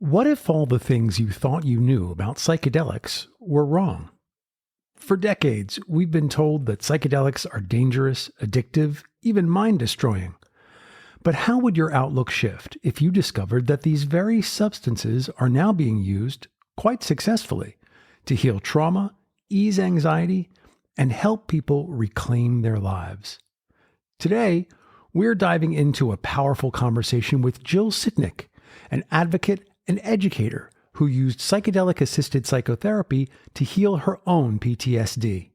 What if all the things you thought you knew about psychedelics were wrong? For decades, we've been told that psychedelics are dangerous, addictive, even mind-destroying. But how would your outlook shift if you discovered that these very substances are now being used, quite successfully, to heal trauma, ease anxiety, and help people reclaim their lives? Today, we're diving into a powerful conversation with Jill Sitnick, an advocate and educator who used psychedelic-assisted psychotherapy to heal her own PTSD.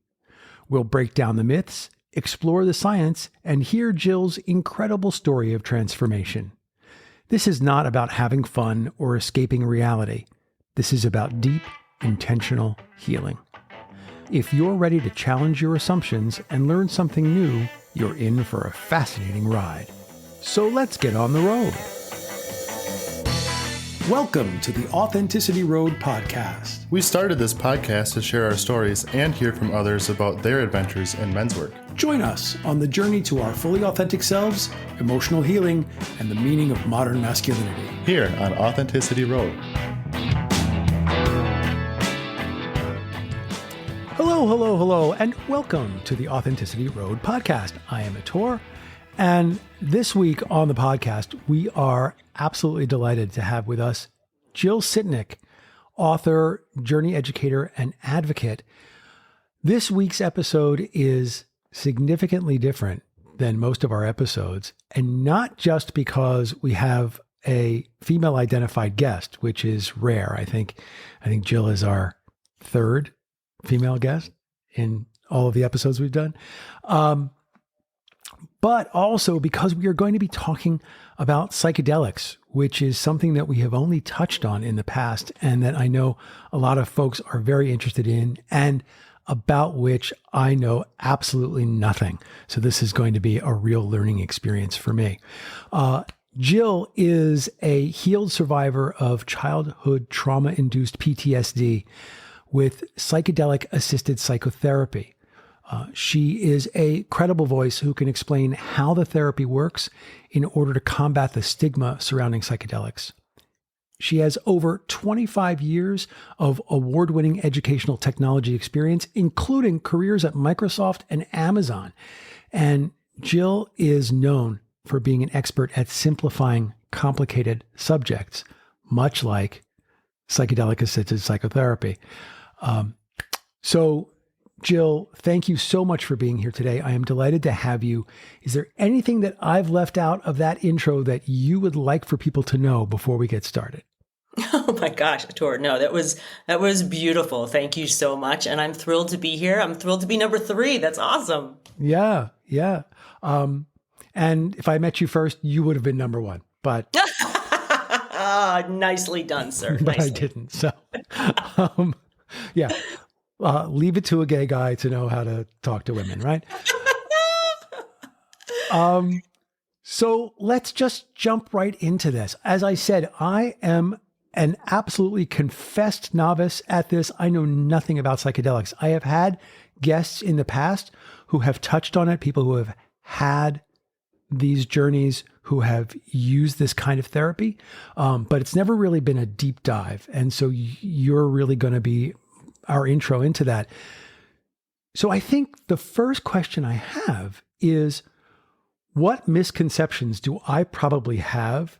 We'll break down the myths, explore the science, and hear Jill's incredible story of transformation. This is not about having fun or escaping reality. This is about deep, intentional healing. If you're ready to challenge your assumptions and learn something new, you're in for a fascinating ride. So let's get on the road. Welcome to the Authenticity Road podcast. We started this podcast to share our stories and hear from others about their adventures in men's work. Join us on the journey to our fully authentic selves, emotional healing, and the meaning of modern masculinity. Here on Authenticity Road. Hello, and welcome to the Authenticity Road podcast. I am Ator, and this week on the podcast, we are absolutely delighted to have with us Jill Sitnick, author, journey educator, and advocate. This week's episode is significantly different than most of our episodes, and not just because we have a female identified guest, which is rare. I think Jill is our third female guest in all of the episodes we've done. But also because we are going to be talking about psychedelics, which is something that we have only touched on in the past and that I know a lot of folks are very interested in and about which I know absolutely nothing. So this is going to be a real learning experience for me. Jill is a healed survivor of childhood trauma-induced PTSD with psychedelic-assisted psychotherapy. She is a credible voice who can explain how the therapy works in order to combat the stigma surrounding psychedelics. She has over 25 years of award-winning educational technology experience, including careers at Microsoft and Amazon. And Jill is known for being an expert at simplifying complicated subjects, much like psychedelic-assisted psychotherapy. So Jill, thank you so much for being here today. I am delighted to have you. Is there anything that I've left out of that intro that you would like for people to know before we get started? Oh my gosh, Tor, no, that was beautiful. Thank you so much. And I'm thrilled to be here. I'm thrilled to be number 3. That's awesome. Yeah. And if I met you first, you would have been number 1, but nicely done, sir. But nicely. I didn't. So, yeah. Leave it to a gay guy to know how to talk to women, right? So let's just jump right into this. As I said, I am an absolutely confessed novice at this. I know nothing about psychedelics. I have had guests in the past who have touched on it, people who have had these journeys, who have used this kind of therapy, but it's never really been a deep dive. And so you're really going to be our intro into that. So I think the first question I have is, what misconceptions do I probably have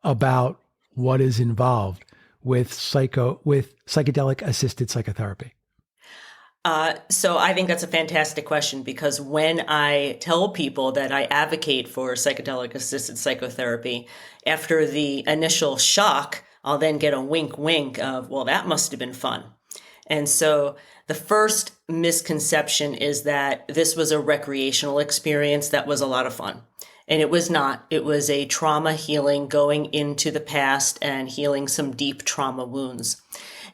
about what is involved with psychedelic-assisted psychotherapy? So I think that's a fantastic question, because when I tell people that I advocate for psychedelic-assisted psychotherapy, after the initial shock, I'll then get a wink of, well, that must have been fun. And so the first misconception is that this was a recreational experience that was a lot of fun. And it was not. It was a trauma healing, going into the past and healing some deep trauma wounds.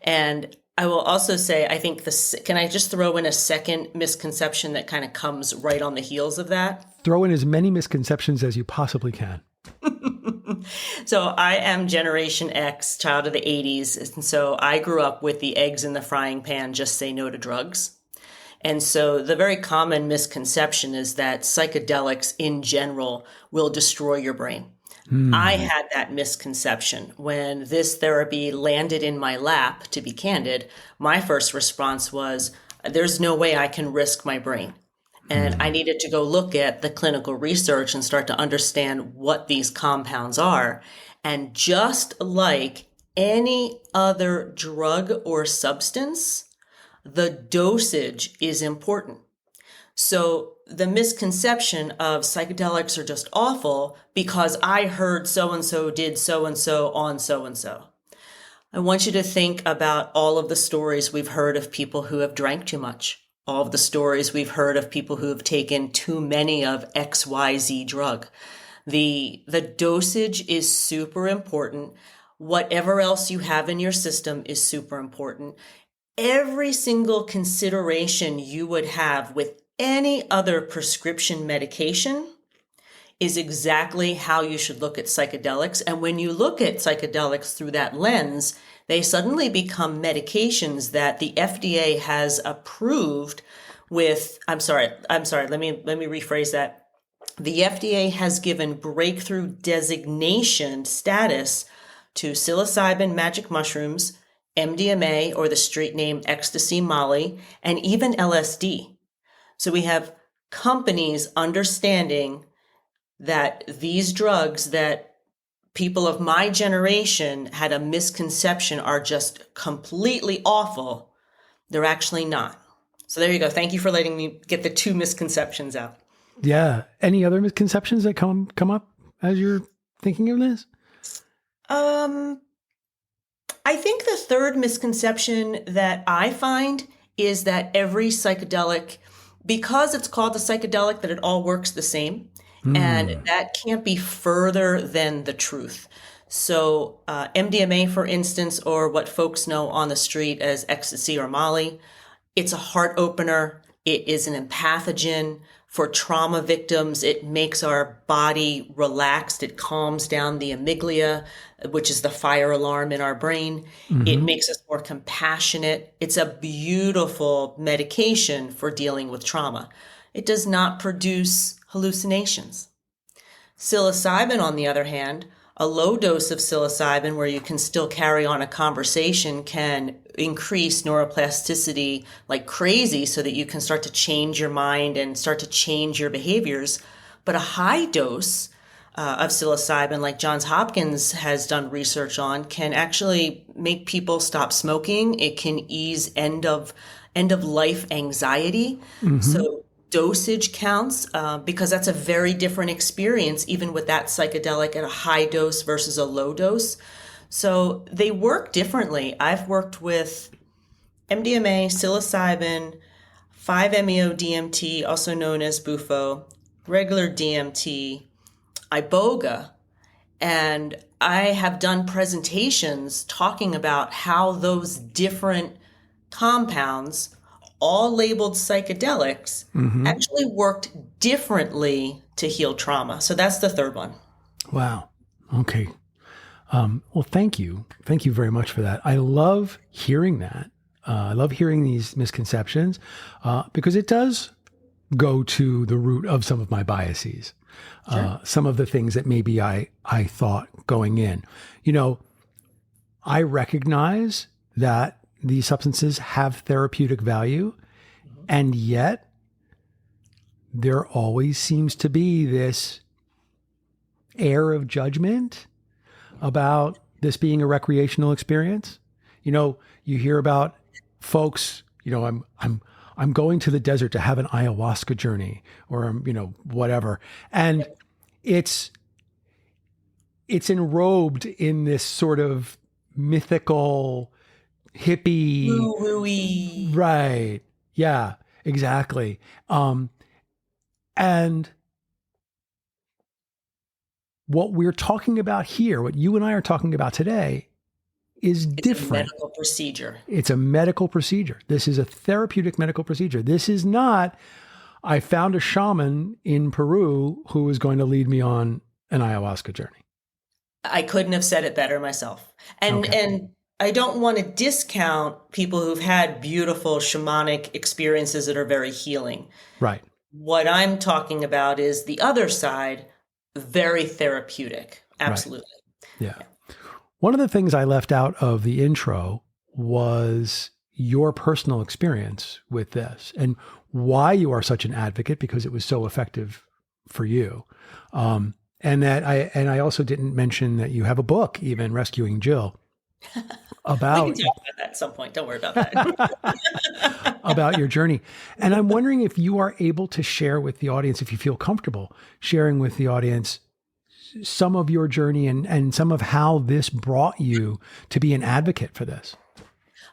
And I will also say, I think can I just throw in a second misconception that kind of comes right on the heels of that? Throw in as many misconceptions as you possibly can. So I am Generation X, child of the 80s. And so I grew up with the eggs in the frying pan, just say no to drugs. And so the very common misconception is that psychedelics in general will destroy your brain. I had that misconception. When this therapy landed in my lap, to be candid, my first response was, there's no way I can risk my brain. And I needed to go look at the clinical research and start to understand what these compounds are. And just like any other drug or substance, the dosage is important. So the misconception of psychedelics are just awful because I heard so-and-so did so-and-so on so-and-so. I want you to think about all of the stories we've heard of people who have drank too much, all of the stories we've heard of people who have taken too many of XYZ drug. The dosage is super important. Whatever else you have in your system is super important. Every single consideration you would have with any other prescription medication is exactly how you should look at psychedelics. And when you look at psychedelics through that lens, they suddenly become medications that the FDA has approved with, let me rephrase that. The FDA has given breakthrough designation status to psilocybin magic mushrooms, MDMA, or the street name ecstasy, Molly, and even LSD. So we have companies understanding that these drugs that people of my generation had a misconception are just completely awful. They're actually not. So there you go. Thank you for letting me get the two misconceptions out. Yeah. Any other misconceptions that come up as you're thinking of this? I think the third misconception that I find is that every psychedelic, because it's called a psychedelic, that it all works the same. And that can't be further than the truth. So MDMA, for instance, or what folks know on the street as ecstasy or Molly, it's a heart opener. It is an empathogen. For trauma victims, it makes our body relaxed. It calms down the amygdala, which is the fire alarm in our brain. It makes us more compassionate. It's a beautiful medication for dealing with trauma. It does not produce hallucinations. Psilocybin, on the other hand, a low dose of psilocybin where you can still carry on a conversation can increase neuroplasticity like crazy so that you can start to change your mind and start to change your behaviors. But a high dose of psilocybin, like Johns Hopkins has done research on, can actually make people stop smoking. It can ease end of life anxiety. So dosage counts because that's a very different experience, even with that psychedelic at a high dose versus a low dose. So they work differently. I've worked with MDMA, psilocybin, 5-MeO-DMT, also known as Bufo, regular DMT, iboga, and I have done presentations talking about how those different compounds, all labeled psychedelics, actually worked differently to heal trauma. So that's the third one. Wow. Okay. Well, thank you. Thank you very much for that. I love hearing that. I love hearing these misconceptions because it does go to the root of some of my biases, some of the things that maybe I thought going in. You know, I recognize that these substances have therapeutic value, and yet there always seems to be this air of judgment about this being a recreational experience. You know, you hear about folks, you know, I'm going to the desert to have an ayahuasca journey, or you know, whatever. And it's enrobed in this sort of mythical hippie, Woo-woo-y. right? Yeah, exactly. And what we're talking about here, what you and I are talking about today, is different. It's a medical procedure. It's a medical procedure. This is a therapeutic medical procedure. This is not, I found a shaman in Peru who is going to lead me on an ayahuasca journey. I couldn't have said it better myself. And I don't want to discount people who've had beautiful shamanic experiences that are very healing. Right. What I'm talking about is the other side, very therapeutic. Absolutely. Yeah. One of the things I left out of the intro was your personal experience with this and why you are such an advocate, because it was so effective for you. And I also didn't mention that you have a book, even Rescuing Jill, about We can talk about that at some point. Don't worry about that. about your journey. And I'm wondering if you are able to share with the audience, if you feel comfortable sharing with the audience some of your journey and some of how this brought you to be an advocate for this.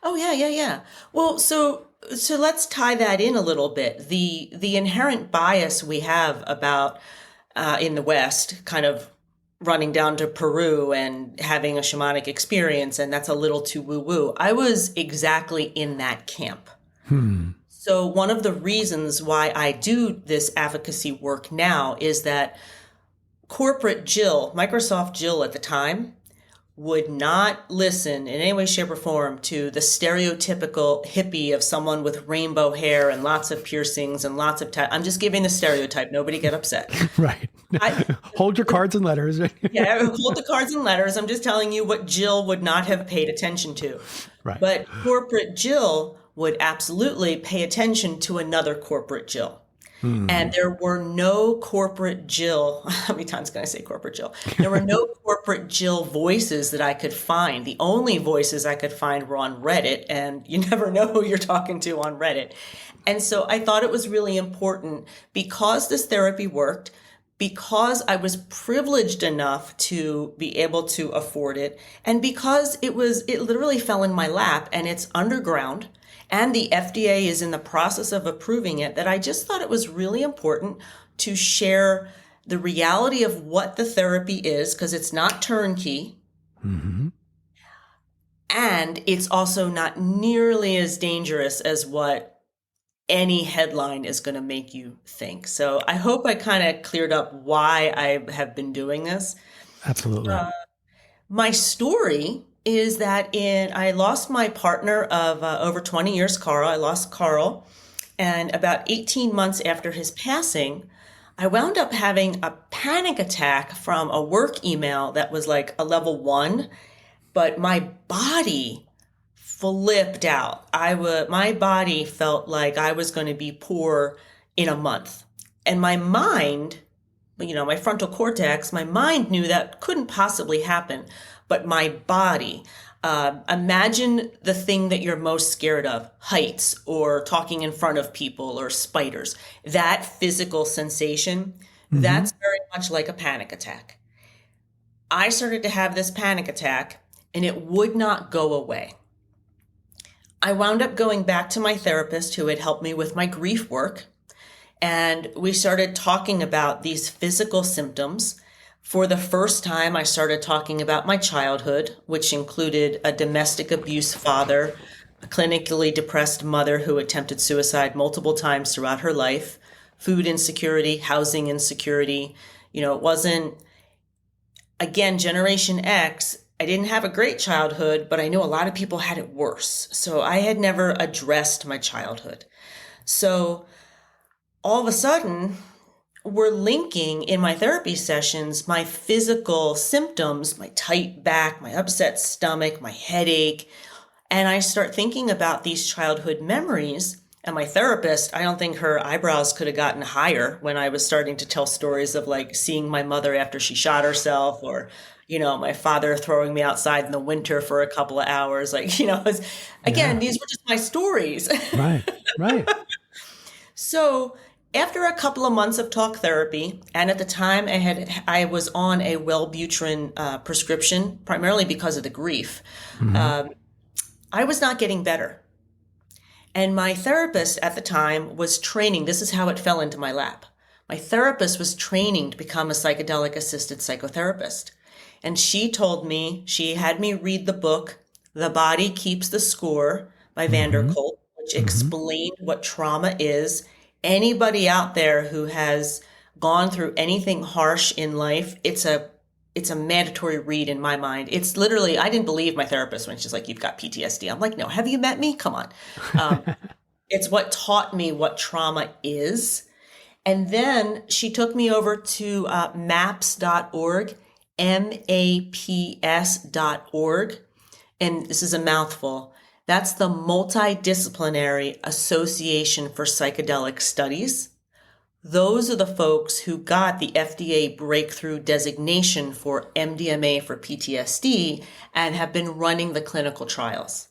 Oh, yeah. Well, so let's tie that in a little bit. The inherent bias we have about in the West, kind of running down to Peru and having a shamanic experience, and that's a little too woo-woo. I was exactly in that camp. So one of the reasons why I do this advocacy work now is that corporate Jill, Microsoft Jill at the time, would not listen in any way, shape, or form to the stereotypical hippie of someone with rainbow hair and lots of piercings and lots of I'm just giving the stereotype. Nobody get upset. Right. Hold your cards and letters. Yeah, hold the cards and letters. I'm just telling you what Jill would not have paid attention to. Right. But corporate Jill would absolutely pay attention to another corporate Jill. And there were no corporate Jill. How many times can I say corporate Jill? There were no corporate Jill voices that I could find. The only voices I could find were on Reddit, and you never know who you're talking to on Reddit. And so I thought it was really important, because this therapy worked, because I was privileged enough to be able to afford it, and because it literally fell in my lap, and it's underground. And the FDA is in the process of approving it, that I just thought it was really important to share the reality of what the therapy is, because it's not turnkey. And it's also not nearly as dangerous as what any headline is going to make you think. So I hope I kind of cleared up why I have been doing this. Absolutely. My story is that I lost my partner of over 20 years, Carl. I lost Carl. And about 18 months after his passing, I wound up having a panic attack from a work email that was like a level 1, but my body flipped out. My body felt like I was going to be poor in a month. And my mind, my frontal cortex, my mind knew that couldn't possibly happen. But my body, imagine the thing that you're most scared of, heights or talking in front of people or spiders. That physical sensation, that's very much like a panic attack. I started to have this panic attack and it would not go away. I wound up going back to my therapist who had helped me with my grief work. And we started talking about these physical symptoms. For the first time, I started talking about my childhood, which included a domestic abuse father, a clinically depressed mother who attempted suicide multiple times throughout her life, food insecurity, housing insecurity. It wasn't, again, Generation X. I didn't have a great childhood, but I knew a lot of people had it worse. So I had never addressed my childhood. So all of a sudden, we're linking in my therapy sessions my physical symptoms, my tight back, my upset stomach, my headache. And I start thinking about these childhood memories. And my therapist, I don't think her eyebrows could have gotten higher when I was starting to tell stories of like seeing my mother after she shot herself, or, my father throwing me outside in the winter for a couple of hours. These were just my stories. Right. So after a couple of months of talk therapy, and at the time I was on a Wellbutrin prescription, primarily because of the grief, I was not getting better. And my therapist at the time was training. This is how it fell into my lap. My therapist was training to become a psychedelic-assisted psychotherapist. And she had me read the book, The Body Keeps the Score by Vanderkolk, which explained what trauma is. Anybody out there who has gone through anything harsh in life, it's a mandatory read in my mind. It's literally, I didn't believe my therapist when she's like, "You've got PTSD." I'm like, "No, have you met me? Come on." It's what taught me what trauma is. And then she took me over to maps.org, maps.org. And this is a mouthful. That's the Multidisciplinary Association for Psychedelic Studies. Those are the folks who got the FDA breakthrough designation for MDMA for PTSD and have been running the clinical trials.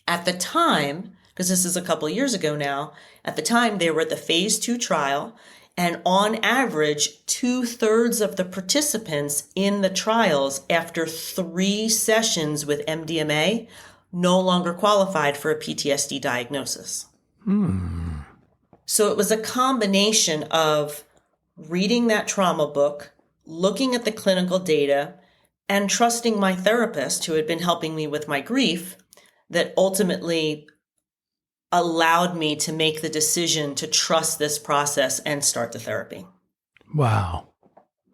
At the time, because this is a couple of years ago now, at the time they were at the phase 2 trial, and on average, 2/3 of the participants in the trials after 3 sessions with MDMA no longer qualified for a PTSD diagnosis. So it was a combination of reading that trauma book, looking at the clinical data, and trusting my therapist who had been helping me with my grief that ultimately allowed me to make the decision to trust this process and start the therapy. Wow.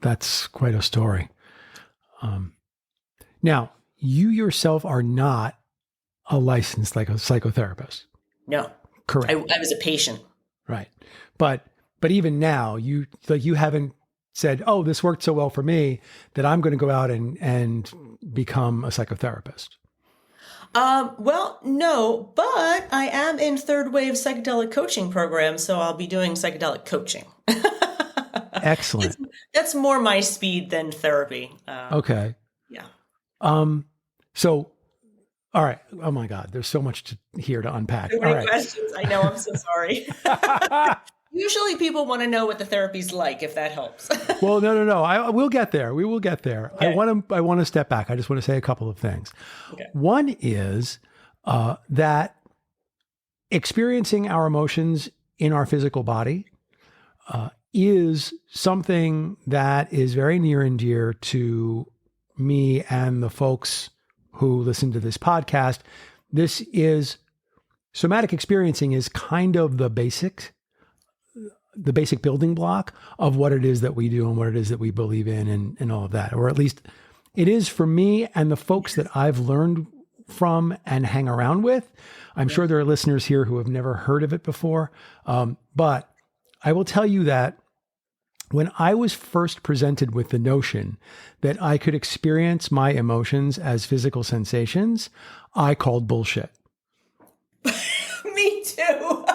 That's quite a story. Now, you yourself are not a licensed psychotherapist. No. Correct. I was a patient. Right. But even now, you haven't said, oh, this worked so well for me that I'm going to go out and become a psychotherapist. Well, no, but I am in third wave psychedelic coaching program, so I'll be doing psychedelic coaching. Excellent. That's more my speed than therapy. Okay. Yeah. So, all right. Oh my God, there's so much here to unpack. So many questions. I know. I'm so sorry. Usually people want to know what the therapy's like, if that helps. Well, no. We'll get there. We will get there. Okay. I want to step back. I just want to say a couple of things. Okay. One is that experiencing our emotions in our physical body is something that is very near and dear to me and the folks who listen to this podcast. This is somatic experiencing is kind of the basic building block of what it is that we do and what it is that we believe in and all of that. Or at least it is for me and the folks that I've learned from and hang around with. I'm sure there are listeners here who have never heard of it before. But I will tell you that when I was first presented with the notion that I could experience my emotions as physical sensations, I called bullshit. Me too.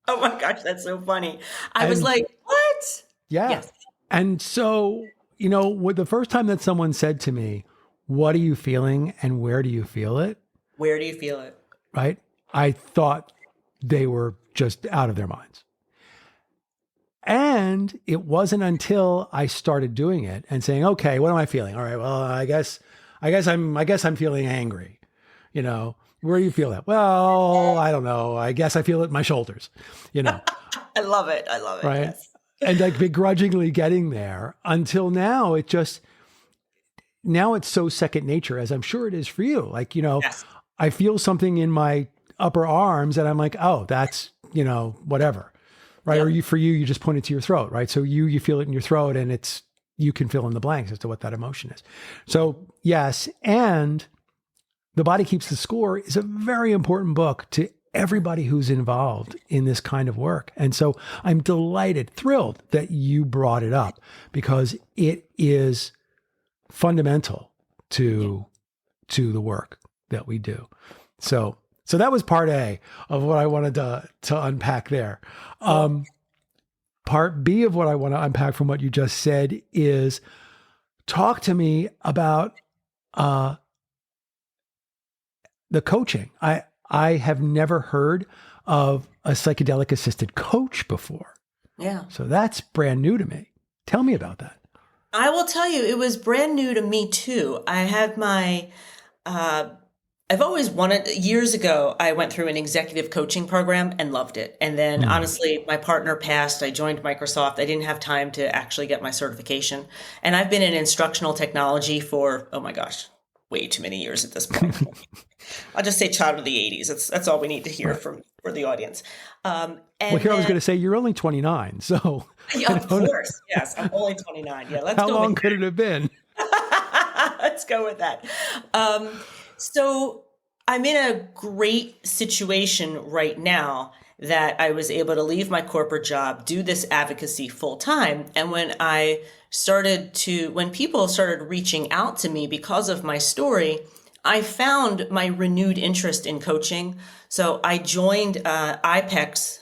Oh my gosh, that's so funny. I was like, what? Yeah. Yes. And so, the first time that someone said to me, what are you feeling and where do you feel it? Where do you feel it? Right? I thought they were just out of their minds. And it wasn't until I started doing it and saying, okay, what am I feeling? All right, well, I guess I'm feeling angry. Where do you feel that? Well, I don't know. I guess I feel it in my shoulders, I love it. Right. Yes. And like begrudgingly getting there until now, now it's so second nature, as I'm sure it is for you. Like, yes. I feel something in my upper arms and I'm like, oh, that's, whatever. Right. Yeah. Or for you, you just point it to your throat. Right. So you feel it in your throat and you can fill in the blanks as to what that emotion is. So yes. And The Body Keeps the Score is a very important book to everybody who's involved in this kind of work. And so I'm delighted, thrilled that you brought it up because it is fundamental to the work that we do. So that was part A of what I wanted to unpack there. Part B of what I want to unpack from what you just said is talk to me about the coaching. I have never heard of a psychedelic-assisted coach before. Yeah. So that's brand new to me. Tell me about that. I will tell you, it was brand new to me too. I had I've always wanted, years ago, I went through an executive coaching program and loved it. And then honestly, my partner passed. I joined Microsoft. I didn't have time to actually get my certification. And I've been in instructional technology for, oh my gosh, way too many years at this point. I'll just say child of the 80s. That's all we need to hear for the audience. Well, here I was going to say, you're only 29. So yeah, of course. Yes, I'm only 29. Yeah, let's go. How long with could it have been? Let's go with that. So I'm in a great situation right now that I was able to leave my corporate job, do this advocacy full time. And when people started reaching out to me because of my story, I found my renewed interest in coaching. So I joined IPEC's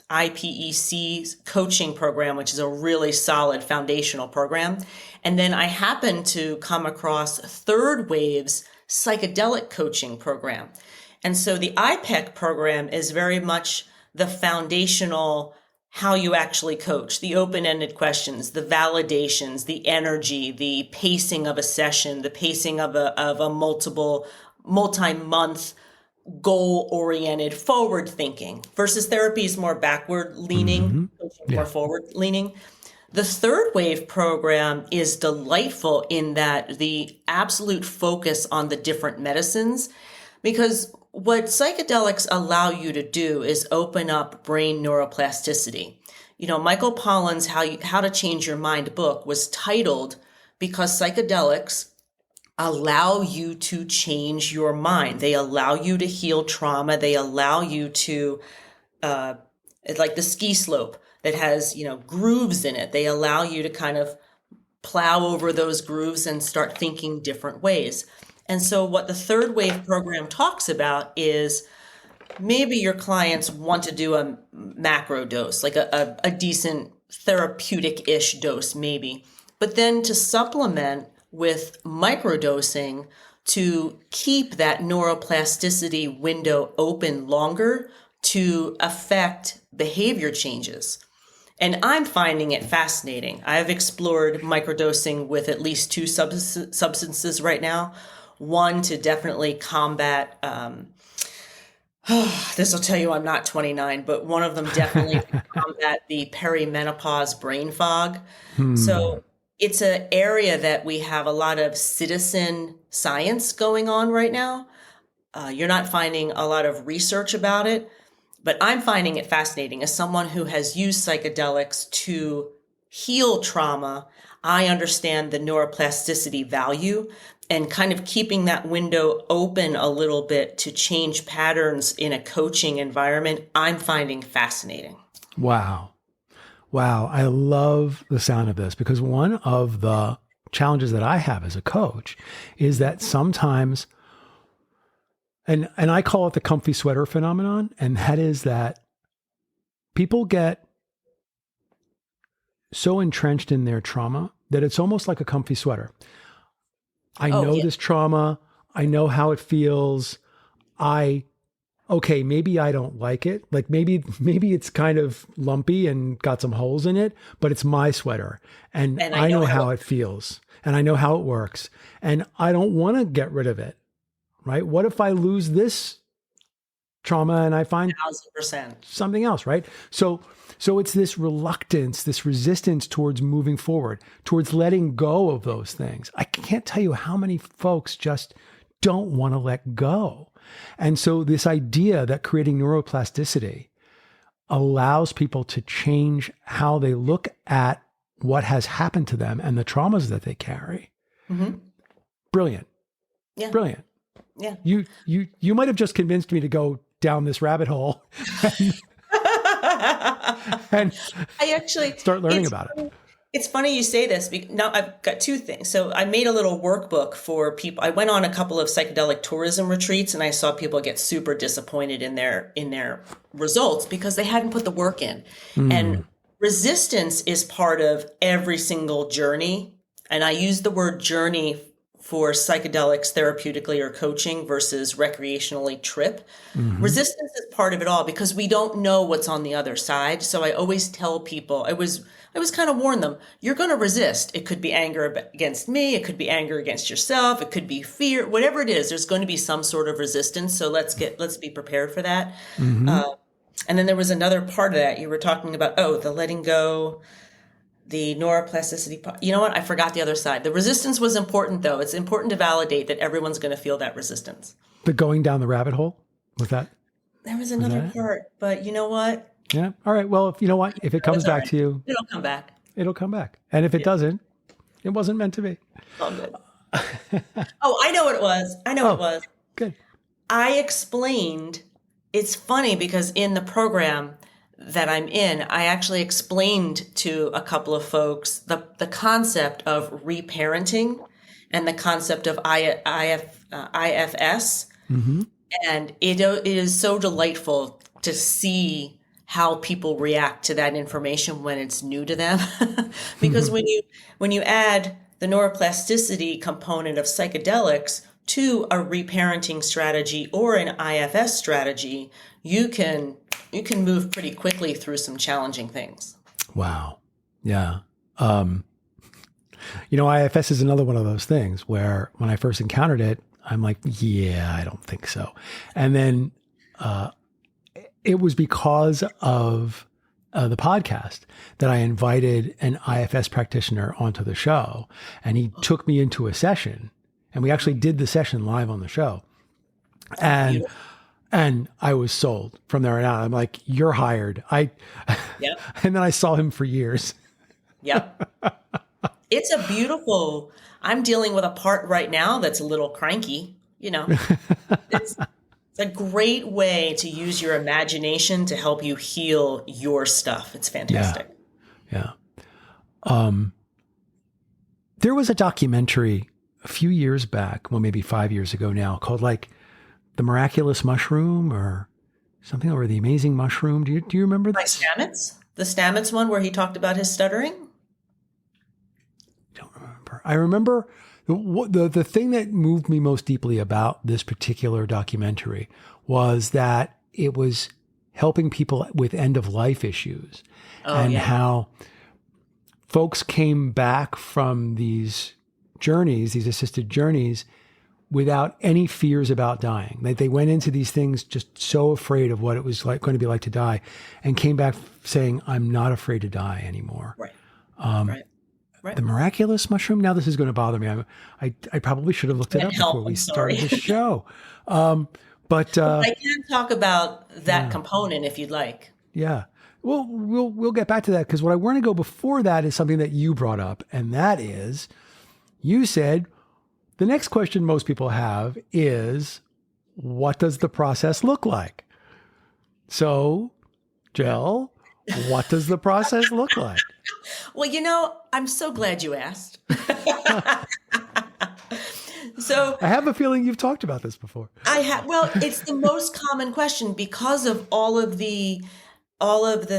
coaching program, which is a really solid foundational program. And then I happened to come across Third Wave's psychedelic coaching program. And so the IPEC program is very much the foundational, how you actually coach, the open-ended questions, the validations, the energy, the pacing of a session, the pacing of a multi-month goal-oriented forward thinking versus therapy is more backward leaning, more forward leaning. The Third Wave program is delightful in that the absolute focus on the different medicines, because what psychedelics allow you to do is open up brain neuroplasticity. Michael Pollan's How to Change Your Mind book was titled because psychedelics allow you to change your mind. They allow you to heal trauma. They allow you to, like the ski slope that has, grooves in it. They allow you to kind of plow over those grooves and start thinking different ways. And so what the Third Wave program talks about is maybe your clients want to do a macro dose, like a decent therapeutic-ish dose maybe, but then to supplement with microdosing to keep that neuroplasticity window open longer to affect behavior changes. And I'm finding it fascinating. I've explored microdosing with at least two substances right now. One to definitely combat, this will tell you I'm not 29, but one of them definitely to combat the perimenopause brain fog. So it's an area that we have a lot of citizen science going on right now. You're not finding a lot of research about it, but I'm finding it fascinating. As someone who has used psychedelics to heal trauma, I understand the neuroplasticity value, and kind of keeping that window open a little bit to change patterns in a coaching environment, I'm finding fascinating. Wow. I love the sound of this, because one of the challenges that I have as a coach is that sometimes, and I call it the comfy sweater phenomenon, and that is that people get so entrenched in their trauma that it's almost like a comfy sweater. I know this trauma. I know how it feels. Maybe I don't like it. Like maybe it's kind of lumpy and got some holes in it, but it's my sweater. And I know how it feels, and I know how it works, and I don't want to get rid of it. Right? What if I lose this trauma and I find 1,000% something else, right? So it's this reluctance, this resistance towards moving forward, towards letting go of those things. I can't tell you how many folks just don't want to let go. And so this idea that creating neuroplasticity allows people to change how they look at what has happened to them and the traumas that they carry. Brilliant. Yeah. Brilliant. Yeah. You might have just convinced me to go down this rabbit hole and I actually start learning about it. It's funny you say this. Now I've got two things. So I made a little workbook for people. I went on a couple of psychedelic tourism retreats, and I saw people get super disappointed in their results because they hadn't put the work in. And resistance is part of every single journey. And I use the word journey for psychedelics therapeutically or coaching versus recreationally trip. Resistance is part of it all because we don't know what's on the other side. So I always tell people, I was kind of warn them, you're going to resist. It could be anger against me. It could be anger against yourself. It could be fear, whatever it is, there's going to be some sort of resistance. So let's be prepared for that. And then there was another part of that you were talking about, the letting go, the neuroplasticity part. You know what? I forgot the other side. The resistance was important, though. It's important to validate that everyone's going to feel that resistance. The going down the rabbit hole? Was that? There was another part, but you know what? Yeah. All right. Well, if you know what, if it comes back to you, it'll come back. It'll come back. And if it doesn't, it wasn't meant to be. All good. I know what it was. It was. Good. I explained, it's funny because in the program, that I'm in, I actually explained to a couple of folks the concept of reparenting and the concept of IFS. Mm-hmm. And it is so delightful to see how people react to that information when it's new to them. Because when you add the neuroplasticity component of psychedelics to a reparenting strategy or an IFS strategy, you can move pretty quickly through some challenging things. Wow. Yeah. IFS is another one of those things where when I first encountered it, I'm like, yeah, I don't think so. And then it was because of the podcast that I invited an IFS practitioner onto the show, and he took me into a session, and we actually did the session live on the show. And I was sold from there on out. I'm like, you're hired. Yep. And then I saw him for years. Yep. It's a beautiful, I'm dealing with a part right now that's a little cranky, It's a great way to use your imagination to help you heal your stuff. It's fantastic. Yeah. There was a documentary a few years back, well, maybe 5 years ago now, called like The Miraculous Mushroom or something, or The Amazing Mushroom. Do you remember By this? Stamets? The Stamets one where he talked about his stuttering? Don't remember. I remember the thing that moved me most deeply about this particular documentary was that it was helping people with end of life issues how folks came back from these journeys, these assisted journeys, without any fears about dying. They went into these things just so afraid of what it was going to be like to die, and came back saying, I'm not afraid to die anymore. Right. Right. The miraculous mushroom. Now this is going to bother me. I probably should have looked it up before we started the show. But I can talk about that component if you'd like. Yeah. Well, we'll get back to that, because what I want to go before that is something that you brought up, and that is, you said the next question most people have is, what does the process look like? So, Jill, what does the process look like? Well, I'm so glad you asked. So I have a feeling you've talked about this before. I have. Well, it's the most common question because of all of the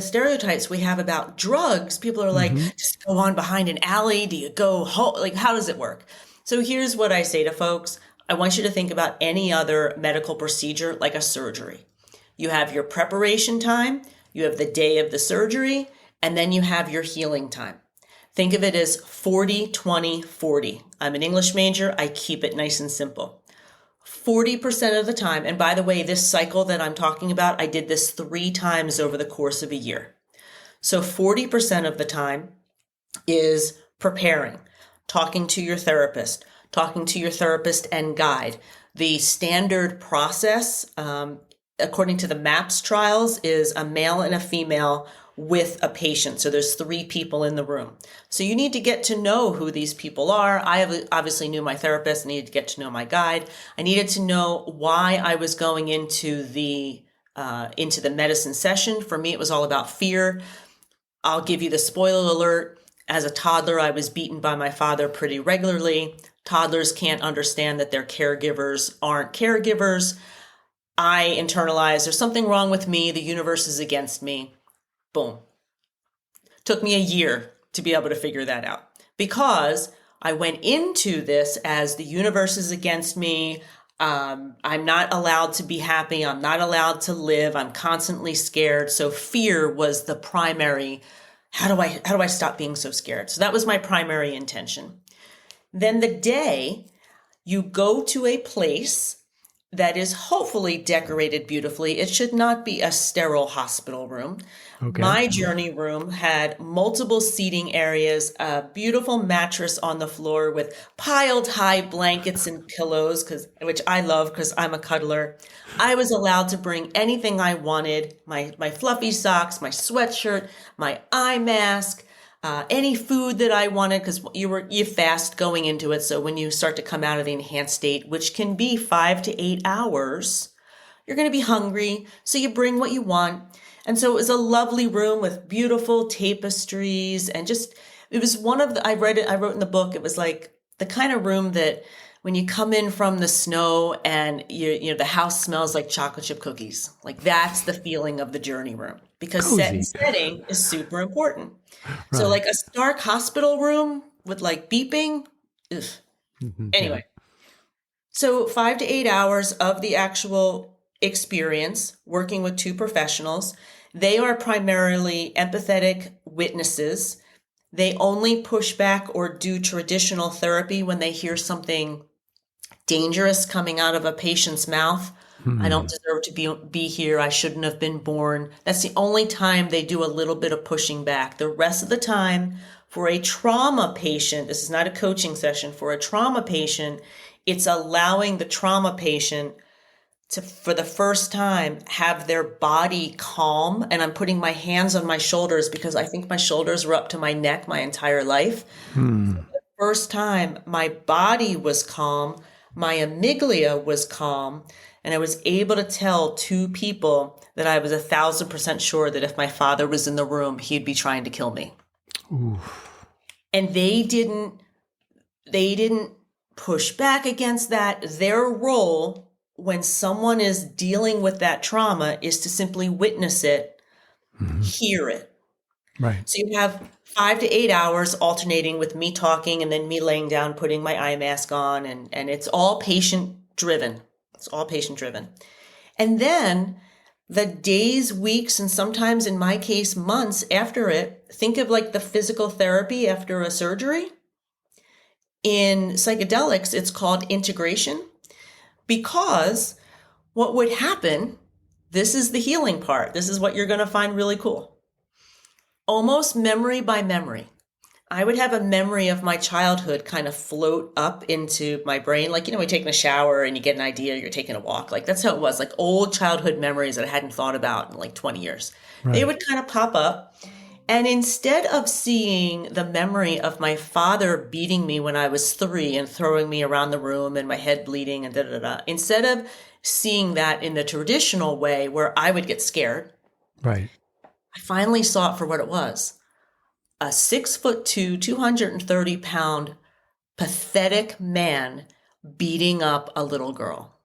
stereotypes we have about drugs. People are like, just go on behind an alley. Do you go home? Like, how does it work? So here's what I say to folks. I want you to think about any other medical procedure like a surgery. You have your preparation time, you have the day of the surgery, and then you have your healing time. Think of it as 40, 20, 40. I'm an English major. I keep it nice and simple. 40% of the time, and by the way, this cycle that I'm talking about, I did this 3 times over the course of a year. So 40% of the time is preparing, talking to your therapist and guide. The standard process, according to the MAPS trials, is a male and a female with a patient. So there's 3 people in the room. So you need to get to know who these people are. I obviously knew my therapist. I needed to get to know my guide. I needed to know why I was going into the medicine session. For me, it was all about fear. I'll give you the spoiler alert. As a toddler, I was beaten by my father pretty regularly. Toddlers can't understand that their caregivers aren't caregivers. I internalized, there's something wrong with me. The universe is against me. Boom. Took me a year to be able to figure that out, because I went into this as the universe is against me. I'm not allowed to be happy. I'm not allowed to live. I'm constantly scared. So fear was the primary. How do I stop being so scared? So that was my primary intention. Then the day you go to a place that is hopefully decorated beautifully. It should not be a sterile hospital room. Okay. My journey room had multiple seating areas, a beautiful mattress on the floor with piled high blankets and pillows, which I love because I'm a cuddler. I was allowed to bring anything I wanted, my fluffy socks, my sweatshirt, my eye mask, any food that I wanted, because you fast going into it. So when you start to come out of the enhanced state, which can be 5 to 8 hours, you're going to be hungry. So you bring what you want. And so it was a lovely room with beautiful tapestries and just, it was one of the, I wrote in the book, it was like the kind of room that when you come in from the snow and the house smells like chocolate chip cookies, like that's the feeling of the journey room, because set and Cozy. setting is super important. So Right. like a stark hospital room with like beeping, ugh. Anyway, so 5 to 8 hours of the actual experience working with two professionals. They are primarily empathetic witnesses. They only push back or do traditional therapy when they hear something dangerous coming out of a patient's mouth. I don't deserve to be here. I shouldn't have been born. That's the only time they do a little bit of pushing back. The rest of the time, for a trauma patient, this is not a coaching session, for a trauma patient, it's allowing the trauma patient to, for the first time, have their body calm. And I'm putting my hands on my shoulders because I think my shoulders were up to my neck my entire life. First time, my body was calm, my amygdala was calm, and I was able to tell two people that I was 1,000% sure that if my father was in the room, he'd be trying to kill me. And they didn't push back against that. Their role when someone is dealing with that trauma is to simply witness it, hear it. Right. So you have 5 to 8 hours alternating with me talking and then me laying down, putting my eye mask on, and it's all patient driven. It's all patient driven. And then the days, weeks, and sometimes in my case, months after it, think of like the physical therapy after a surgery. In psychedelics, it's called integration, because what would happen, this is the healing part. This is what you're going to find really cool. Almost memory by memory. I would have a memory of my childhood kind of float up into my brain. Like, we're taking a shower and you get an idea, you're taking a walk. Like, that's how it was. Like old childhood memories that I hadn't thought about in like 20 years. Right. They would kind of pop up. And instead of seeing the memory of my father beating me when I was 3 and throwing me around the room and my head bleeding and instead of seeing that in the traditional way where I would get scared, Right. I finally saw it for what it was. A 6'2", 230-pound, pathetic man beating up a little girl.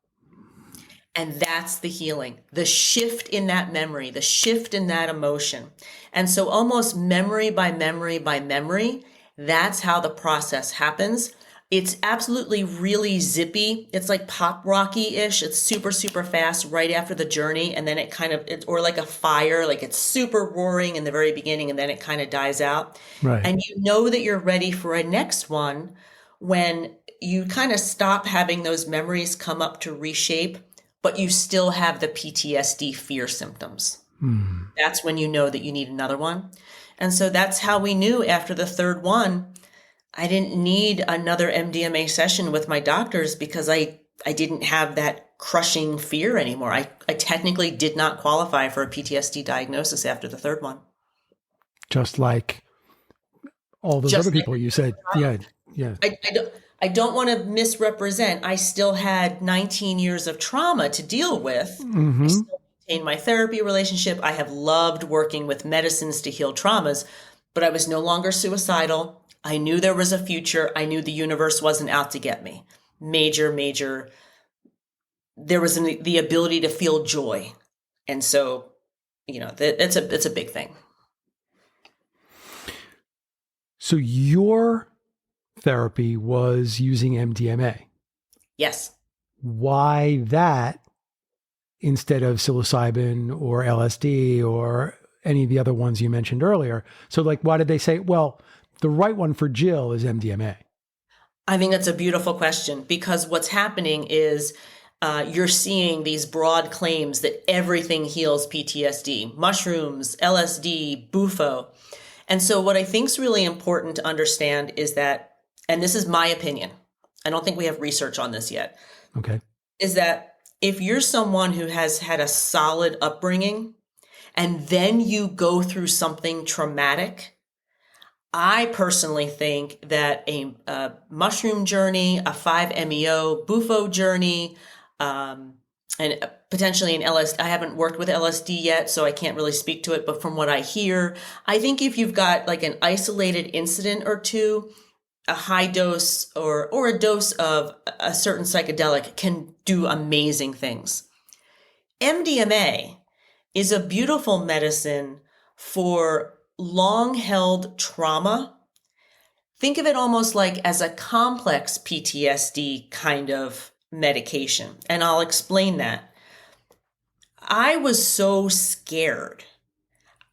And that's the healing, the shift in that memory, the shift in that emotion. And so almost memory by memory by memory, that's how the process happens. It's absolutely really zippy. It's like pop rocky-ish. It's super, super fast right after the journey. And then or like a fire, like it's super roaring in the very beginning and then it kind of dies out. Right. And you know that you're ready for a next one when you kind of stop having those memories come up to reshape, but you still have the PTSD fear symptoms. That's when you know that you need another one. And so that's how we knew after the third one, I didn't need another MDMA session with my doctors because I didn't have that crushing fear anymore. I technically did not qualify for a PTSD diagnosis after the third one. Just like all those other people you said. Yeah. I don't want to misrepresent. I still had 19 years of trauma to deal with. I still maintained my therapy relationship. I have loved working with medicines to heal traumas, but I was no longer suicidal. I knew there was a future. I knew the universe wasn't out to get me. Major. There was the ability to feel joy. And so, it's a big thing. So your therapy was using MDMA. Yes. Why that instead of psilocybin or LSD or any of the other ones you mentioned earlier? So why did they say, well, the right one for Jill is MDMA? I think that's a beautiful question, because what's happening is you're seeing these broad claims that everything heals PTSD, mushrooms, LSD, bufo. And so what I think is really important to understand is that, and this is my opinion, I don't think we have research on this yet. Okay. Is that if you're someone who has had a solid upbringing and then you go through something traumatic, I personally think that a mushroom journey, a 5-MeO bufo journey, and potentially an LSD. I haven't worked with LSD yet, so I can't really speak to it. But from what I hear, I think if you've got like an isolated incident or two, a high dose or a dose of a certain psychedelic can do amazing things. MDMA is a beautiful medicine for long-held trauma. Think of it almost like as a complex PTSD kind of medication. And I'll explain that. I was so scared.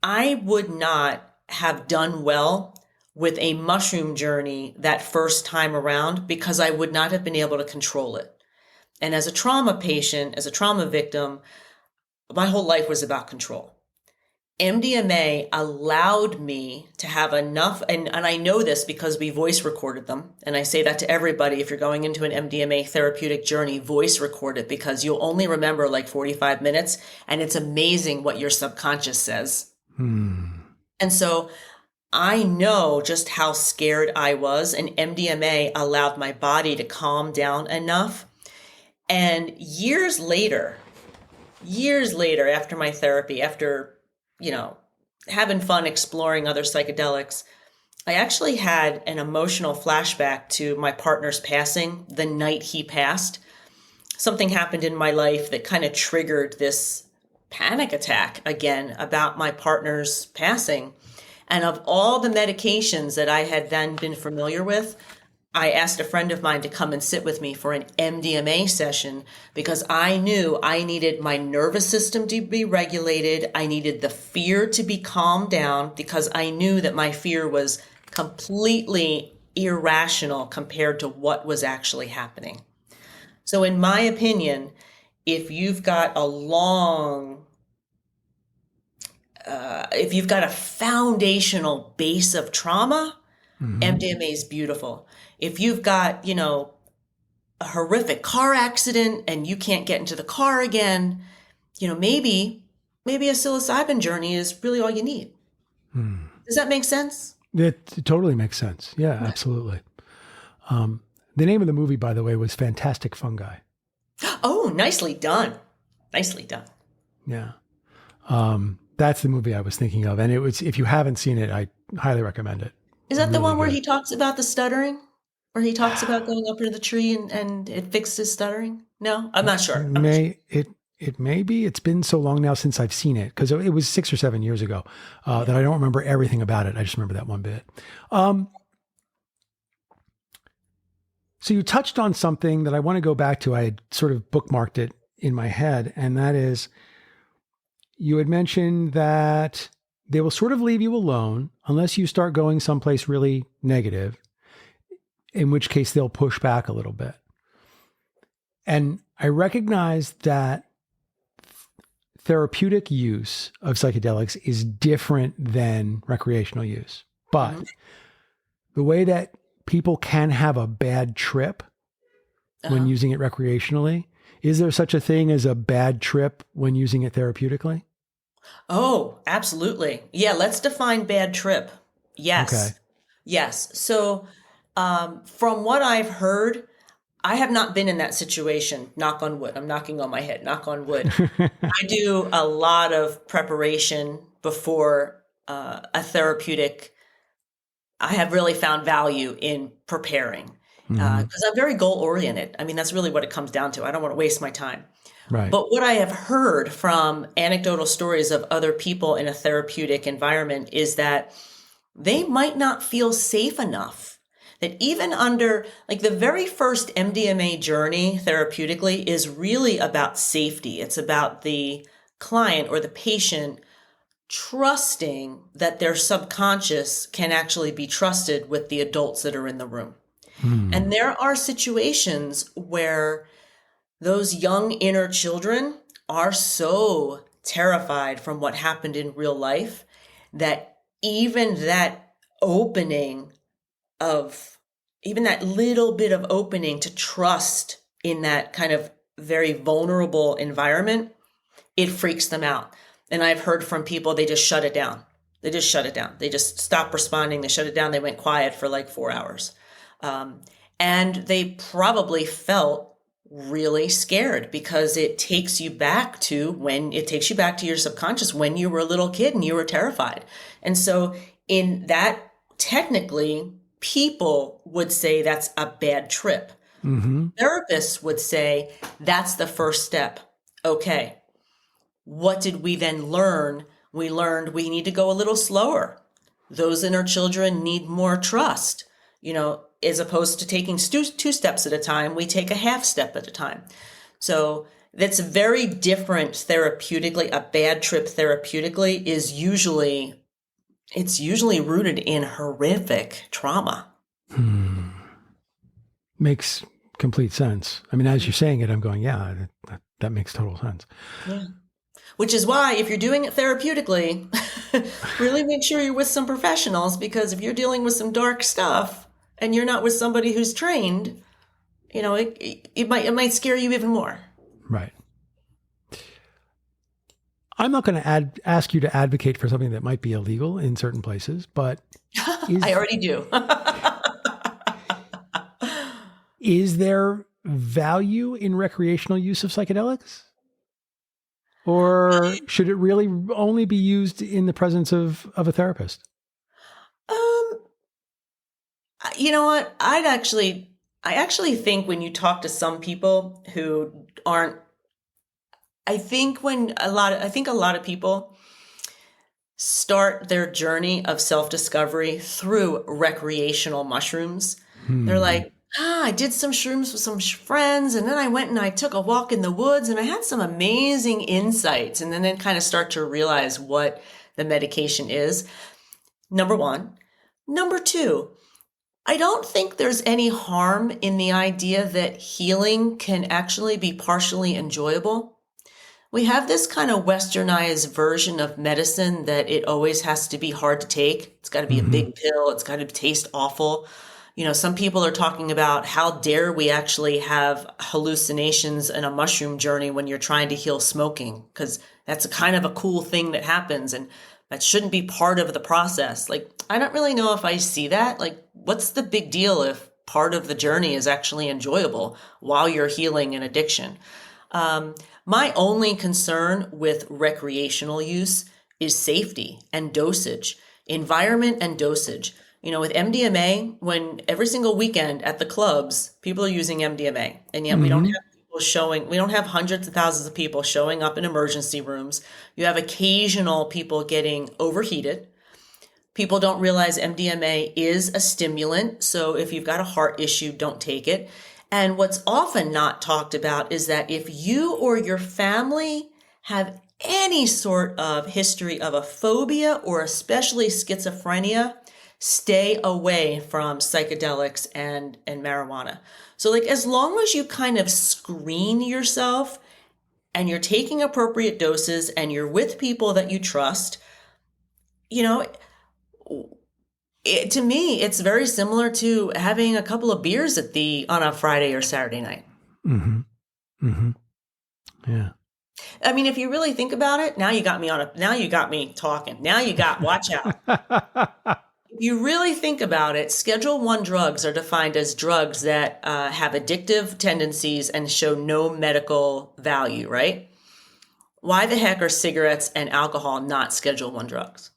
I would not have done well with a mushroom journey that first time around because I would not have been able to control it. And as a trauma patient, as a trauma victim, my whole life was about control. MDMA allowed me to have enough, and I know this because we voice recorded them. And I say that to everybody, if you're going into an MDMA therapeutic journey, voice record it because you'll only remember like 45 minutes. And it's amazing what your subconscious says. And so I know just how scared I was, and MDMA allowed my body to calm down enough. And years later, after my therapy, after having fun exploring other psychedelics, I actually had an emotional flashback to my partner's passing the night he passed. Something happened in my life that kind of triggered this panic attack again about my partner's passing. And of all the medications that I had then been familiar with, I asked a friend of mine to come and sit with me for an MDMA session because I knew I needed my nervous system to be regulated. I needed the fear to be calmed down because I knew that my fear was completely irrational compared to what was actually happening. So in my opinion, if you've got if you've got a foundational base of trauma, MDMA is beautiful. If you've got, a horrific car accident and you can't get into the car again, maybe a psilocybin journey is really all you need. Does that make sense? It totally makes sense. Yeah, absolutely. The name of the movie, by the way, was Fantastic Fungi. Oh, nicely done. Nicely done. Yeah. That's the movie I was thinking of. And it was, if you haven't seen it, I highly recommend it. Is that the one where he talks about the stuttering? Where he talks about going up into the tree and it fixes stuttering? No, I'm not sure. It may be. It's been so long now since I've seen it because it was 6 or 7 years ago that I don't remember everything about it. I just remember that one bit. So you touched on something that I want to go back to. I had sort of bookmarked it in my head, and that is you had mentioned that they will sort of leave you alone unless you start going someplace really negative, in which case they'll push back a little bit. And I recognize that therapeutic use of psychedelics is different than recreational use. But the way that people can have a bad trip when using it recreationally, is there such a thing as a bad trip when using it therapeutically? Oh, absolutely. Yeah, let's define bad trip. Yes. Okay. Yes. So from what I've heard, I have not been in that situation. Knock on wood. I'm knocking on my head. Knock on wood. I do a lot of preparation before a therapeutic. I have really found value in preparing because I'm very goal oriented. I mean, that's really what it comes down to. I don't want to waste my time. Right. But what I have heard from anecdotal stories of other people in a therapeutic environment is that they might not feel safe enough. That even under, like, the very first MDMA journey therapeutically is really about safety. It's about the client or the patient trusting that their subconscious can actually be trusted with the adults that are in the room. And there are situations where those young inner children are so terrified from what happened in real life that even that little bit of opening to trust in that kind of very vulnerable environment, it freaks them out. And I've heard from people, they just shut it down. They just shut it down. They just stopped responding. They shut it down. They went quiet for like 4 hours. And they probably felt really scared because it takes you back to your subconscious when you were a little kid and you were terrified. And so in that, technically, people would say that's a bad trip. Mm-hmm. Therapists would say that's the first step. Okay, what did we then learn? We learned we need to go a little slower. Those inner children need more trust. As opposed to taking two steps at a time, we take a half step at a time. So that's very different therapeutically. A bad trip therapeutically is usually rooted in horrific trauma. Makes complete sense. I mean, as you're saying it, I'm going, yeah, that makes total sense. Yeah. Which is why if you're doing it therapeutically, really make sure you're with some professionals, because if you're dealing with some dark stuff and you're not with somebody who's trained, it might scare you even more. Right. I'm not going to ask you to advocate for something that might be illegal in certain places, but I already do. Is there value in recreational use of psychedelics? Or should it really only be used in the presence of a therapist? You know what? I actually think when you talk to some people who aren't, I think a lot of people start their journey of self-discovery through recreational mushrooms. They're like, I did some shrooms with some friends, and then I went and I took a walk in the woods, and I had some amazing insights, and then kind of start to realize what the medication is. Number one. Number two, I don't think there's any harm in the idea that healing can actually be partially enjoyable. We have this kind of westernized version of medicine that it always has to be hard to take. It's got to be a big pill. It's got to taste awful. Some people are talking about how dare we actually have hallucinations in a mushroom journey when you're trying to heal smoking, because that's a kind of a cool thing that happens and that shouldn't be part of the process. Like, I don't really know if I see that. Like, what's the big deal if part of the journey is actually enjoyable while you're healing an addiction? My only concern with recreational use is safety and dosage, environment and dosage. With MDMA, when every single weekend at the clubs, people are using MDMA, and yet we don't have hundreds of thousands of people showing up in emergency rooms. You have occasional people getting overheated. People don't realize MDMA is a stimulant. So if you've got a heart issue, don't take it. And what's often not talked about is that if you or your family have any sort of history of a phobia or especially schizophrenia, stay away from psychedelics and marijuana. So like, as long as you kind of screen yourself and you're taking appropriate doses and you're with people that you trust, to me, it's very similar to having a couple of beers on a Friday or Saturday night. Mm-hmm. Mm-hmm. Yeah. I mean, if you really think about it, now you got me talking. Watch out. If you really think about it, Schedule I drugs are defined as drugs that have addictive tendencies and show no medical value, right? Why the heck are cigarettes and alcohol not Schedule I drugs?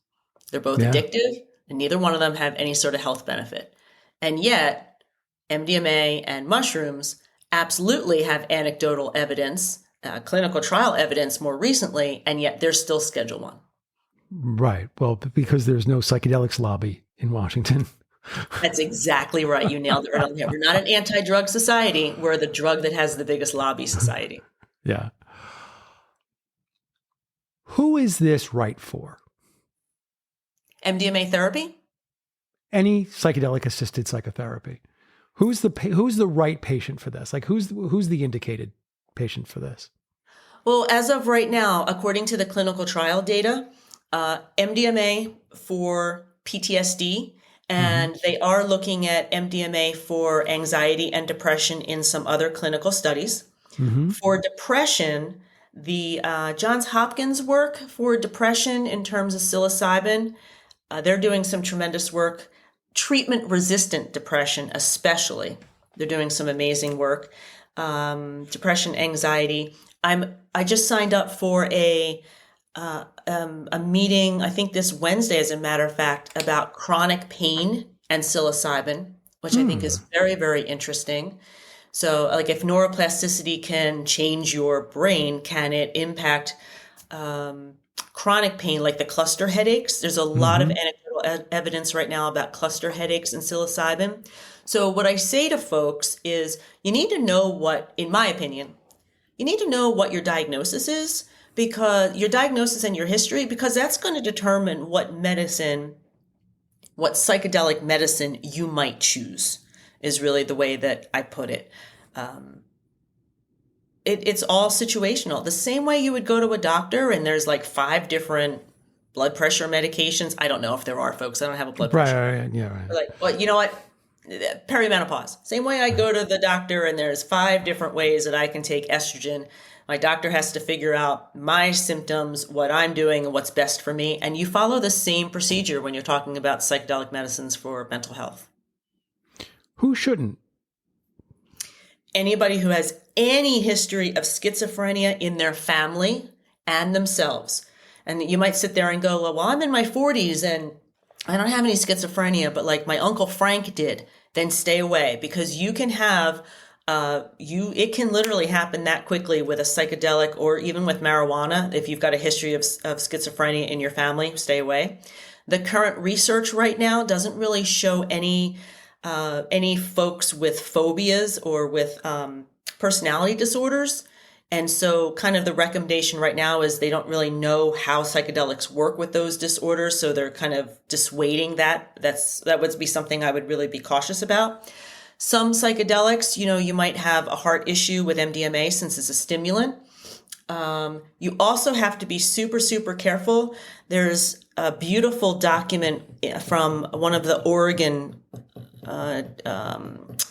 They're both addictive, and neither one of them have any sort of health benefit. And yet, MDMA and mushrooms absolutely have anecdotal evidence, clinical trial evidence more recently, and yet they're still Schedule I. Right. Well, because there's no psychedelics lobby in Washington. That's exactly right. You nailed it right on the head. We're not an anti-drug society. We're the drug that has the biggest lobby society. Yeah. Who is this right for? MDMA therapy? Any psychedelic-assisted psychotherapy. Who's the right patient for this? Like, who's the indicated patient for this? Well, as of right now, according to the clinical trial data, MDMA for PTSD, and they are looking at MDMA for anxiety and depression in some other clinical studies. For depression, the Johns Hopkins work for depression in terms of psilocybin, they're doing some tremendous work. Treatment-resistant depression especially, they're doing some amazing work. depression, anxiety. I just signed up for a meeting, I think this Wednesday, as a matter of fact, about chronic pain and psilocybin, which I think is very, very interesting. So, like, if neuroplasticity can change your brain, can it impact chronic pain, like the cluster headaches? There's a lot of anecdotal evidence right now about cluster headaches and psilocybin. So, what I say to folks is you need to know what, in my opinion, you need to know what your diagnosis is, because your diagnosis and your history, because that's going to determine what psychedelic medicine you might choose, is really the way that I put it. It's all situational. The same way you would go to a doctor and there's like 5 different blood pressure medications. I don't know if there are, folks. I don't have a blood pressure. Right, yeah, right. Like, well, you know what? Perimenopause. Same way I go to the doctor and there's 5 different ways that I can take estrogen. My doctor has to figure out my symptoms, what I'm doing, and what's best for me. And you follow the same procedure when you're talking about psychedelic medicines for mental health. Who shouldn't? Anybody who has any history of schizophrenia in their family and themselves. And you might sit there and go, well, I'm in my 40s and I don't have any schizophrenia, but like my Uncle Frank did. Then stay away, because you can have it can literally happen that quickly with a psychedelic, or even with marijuana. If you've got a history of schizophrenia in your family, stay away. The current research right now doesn't really show any folks with phobias or with personality disorders. And so kind of the recommendation right now is they don't really know how psychedelics work with those disorders. So they're kind of dissuading that. That would be something I would really be cautious about. Some psychedelics, you might have a heart issue with MDMA since it's a stimulant. You also have to be super, super careful. There's a beautiful document from one of the Oregon, oh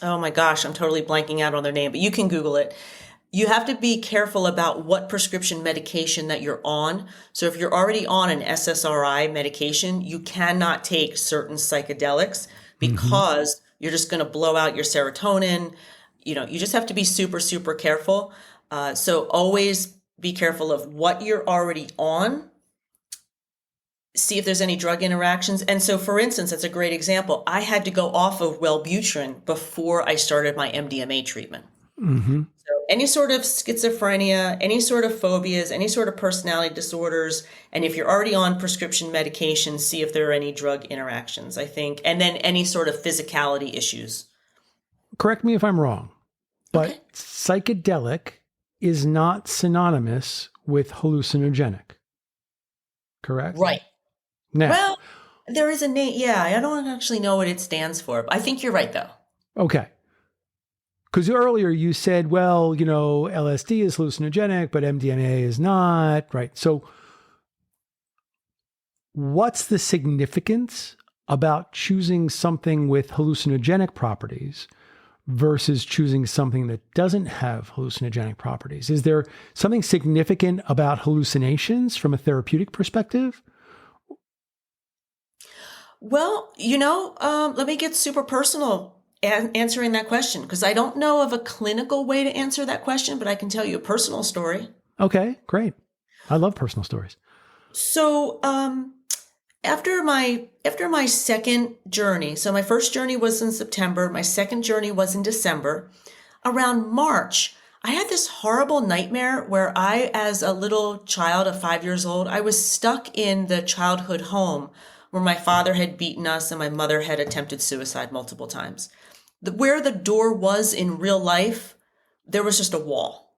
my gosh, I'm totally blanking out on their name, but you can Google it. You have to be careful about what prescription medication that you're on. So if you're already on an SSRI medication, you cannot take certain psychedelics because you're just going to blow out your serotonin. You just have to be super, super careful. So always be careful of what you're already on. See if there's any drug interactions. And so, for instance, that's a great example. I had to go off of Wellbutrin before I started my MDMA treatment. So any sort of schizophrenia, any sort of phobias, any sort of personality disorders, and if you're already on prescription medication, see if there are any drug interactions, I think, and then any sort of physicality issues. Correct me if I'm wrong, but psychedelic is not synonymous with hallucinogenic, correct? Right. Now, well, there is a name. Yeah, I don't actually know what it stands for. I think you're right, though. Okay. Because earlier you said, well, LSD is hallucinogenic, but MDMA is not, right? So what's the significance about choosing something with hallucinogenic properties versus choosing something that doesn't have hallucinogenic properties? Is there something significant about hallucinations from a therapeutic perspective? Well, let me get super personal answering that question, because I don't know of a clinical way to answer that question, but I can tell you a personal story. Okay, great. I love personal stories. So, after my second journey, so my first journey was in September, my second journey was in December. Around March, I had this horrible nightmare where I, as a little child of 5 years old, I was stuck in the childhood home where my father had beaten us and my mother had attempted suicide multiple times. Where the door was in real life, there was just a wall.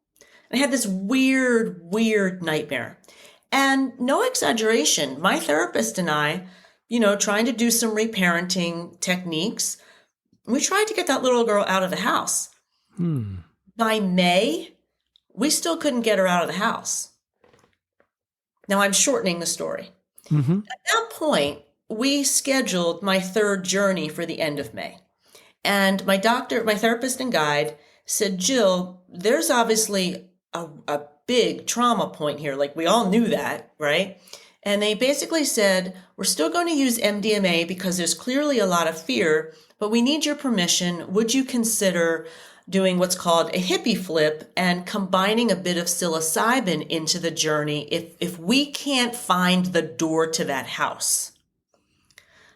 I had this weird, weird nightmare. And no exaggeration, my therapist and I, trying to do some reparenting techniques, we tried to get that little girl out of the house. By May, we still couldn't get her out of the house. Now I'm shortening the story. At that point, we scheduled my third journey for the end of May. And my therapist and guide said, Jill, there's obviously a big trauma point here. Like, we all knew that, right? And they basically said, we're still going to use MDMA because there's clearly a lot of fear, but we need your permission. Would you consider doing what's called a hippie flip and combining a bit of psilocybin into the journey if we can't find the door to that house.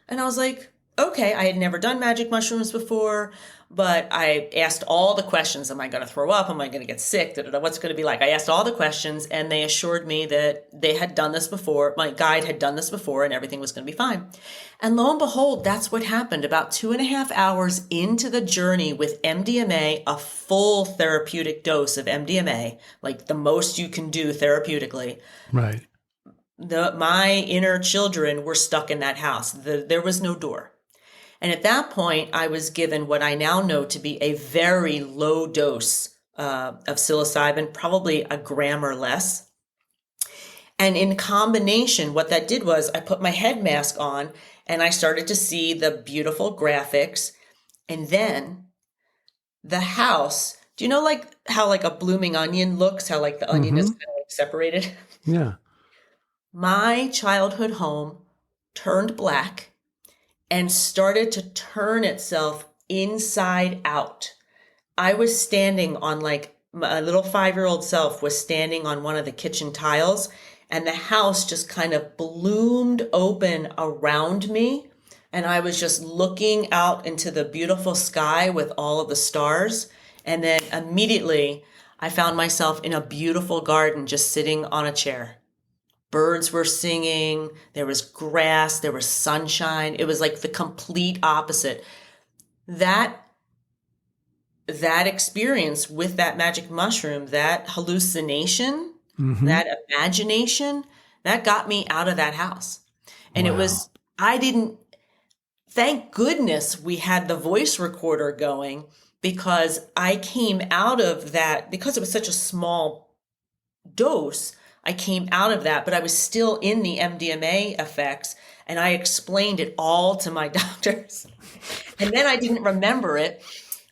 And I was like, okay, I had never done magic mushrooms before, but I asked all the questions. Am I going to throw up? Am I going to get sick? What's it going to be like? I asked all the questions, and they assured me that they had done this before. My guide had done this before, and everything was going to be fine. And lo and behold, that's what happened. About 2.5 hours into the journey with MDMA, a full therapeutic dose of MDMA, like the most you can do therapeutically. Right. My inner children were stuck in that house. There was no door. And at that point, I was given what I now know to be a very low dose of psilocybin, probably a gram or less. And in combination, what that did was I put my head mask on and I started to see the beautiful graphics. And then the house, do you know like how like a blooming onion looks, how like the onion is kind of like separated? Yeah. My childhood home turned black and started to turn itself inside out. I was standing on like my little 5-year-old self was standing on one of the kitchen tiles, and the house just kind of bloomed open around me. And I was just looking out into the beautiful sky with all of the stars. And then immediately I found myself in a beautiful garden, just sitting on a chair. Birds were singing, there was grass, there was sunshine. It was like the complete opposite. That experience with that magic mushroom, that hallucination, that imagination, that got me out of that house. And Wow. Thank goodness we had the voice recorder going, because I came out of that, because it was such a small dose, I came out of that, but I was still in the MDMA effects, and I explained it all to my doctors. And then I didn't remember it.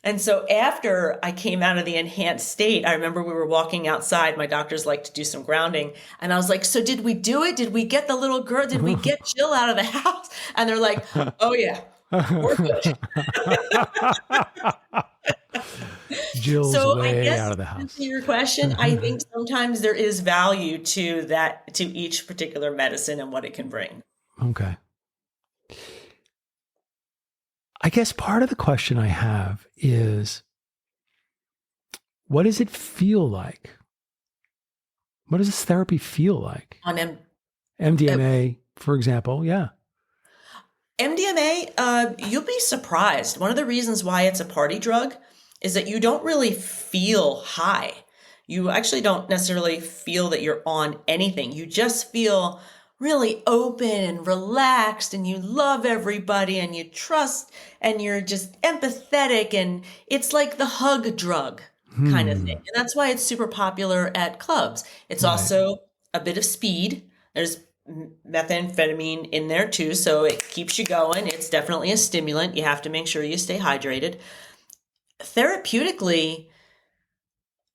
And so after I came out of the enhanced state, I remember we were walking outside. My doctors like to do some grounding. And I was like, so did we do it? Did we get the little girl? Did we get Jill out of the house? And they're like, oh yeah, we're good. Jill's So I way guess out of the house. to your question, I think sometimes there is value to that, to each particular medicine and what it can bring. Okay. I guess part of the question I have is, what does it feel like? What does this therapy feel like? On MDMA, for example. Yeah. MDMA, you'll be surprised. One of the reasons why it's a party drug is that you don't really feel high. You actually don't necessarily feel that you're on anything. You just feel really open and relaxed, and you love everybody, and you trust, and you're just empathetic, and it's like the hug drug kind of thing. And that's why it's super popular at clubs. It's also a bit of speed. There's methamphetamine in there too, so it keeps you going. It's definitely a stimulant. You have to make sure you stay hydrated. Therapeutically,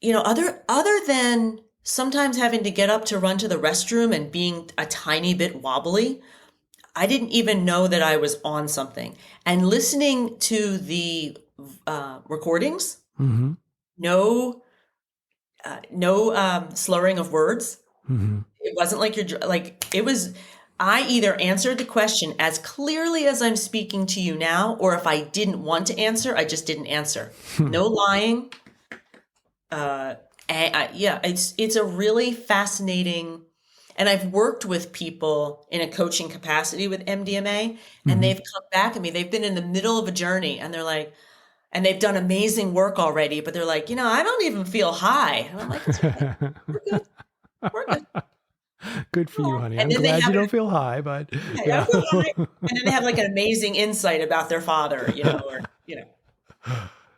you know, other than sometimes having to get up to run to the restroom and being a tiny bit wobbly, I didn't even know that I was on something. And listening to the recordings, no slurring of words. It wasn't like it was, I either answered the question as clearly as I'm speaking to you now, or if I didn't want to answer, I just didn't answer. No lying. It's a really fascinating, and I've worked with people in a coaching capacity with MDMA, and they've come back at me. They've been in the middle of a journey, and they're like, and they've done amazing work already, but they're like, you know, I don't even feel high. And I'm like, it's okay. We're good. We're good. Good for you, honey. And I'm then glad you don't feel high, but yeah. And then they have like an amazing insight about their father, you know, or, you know.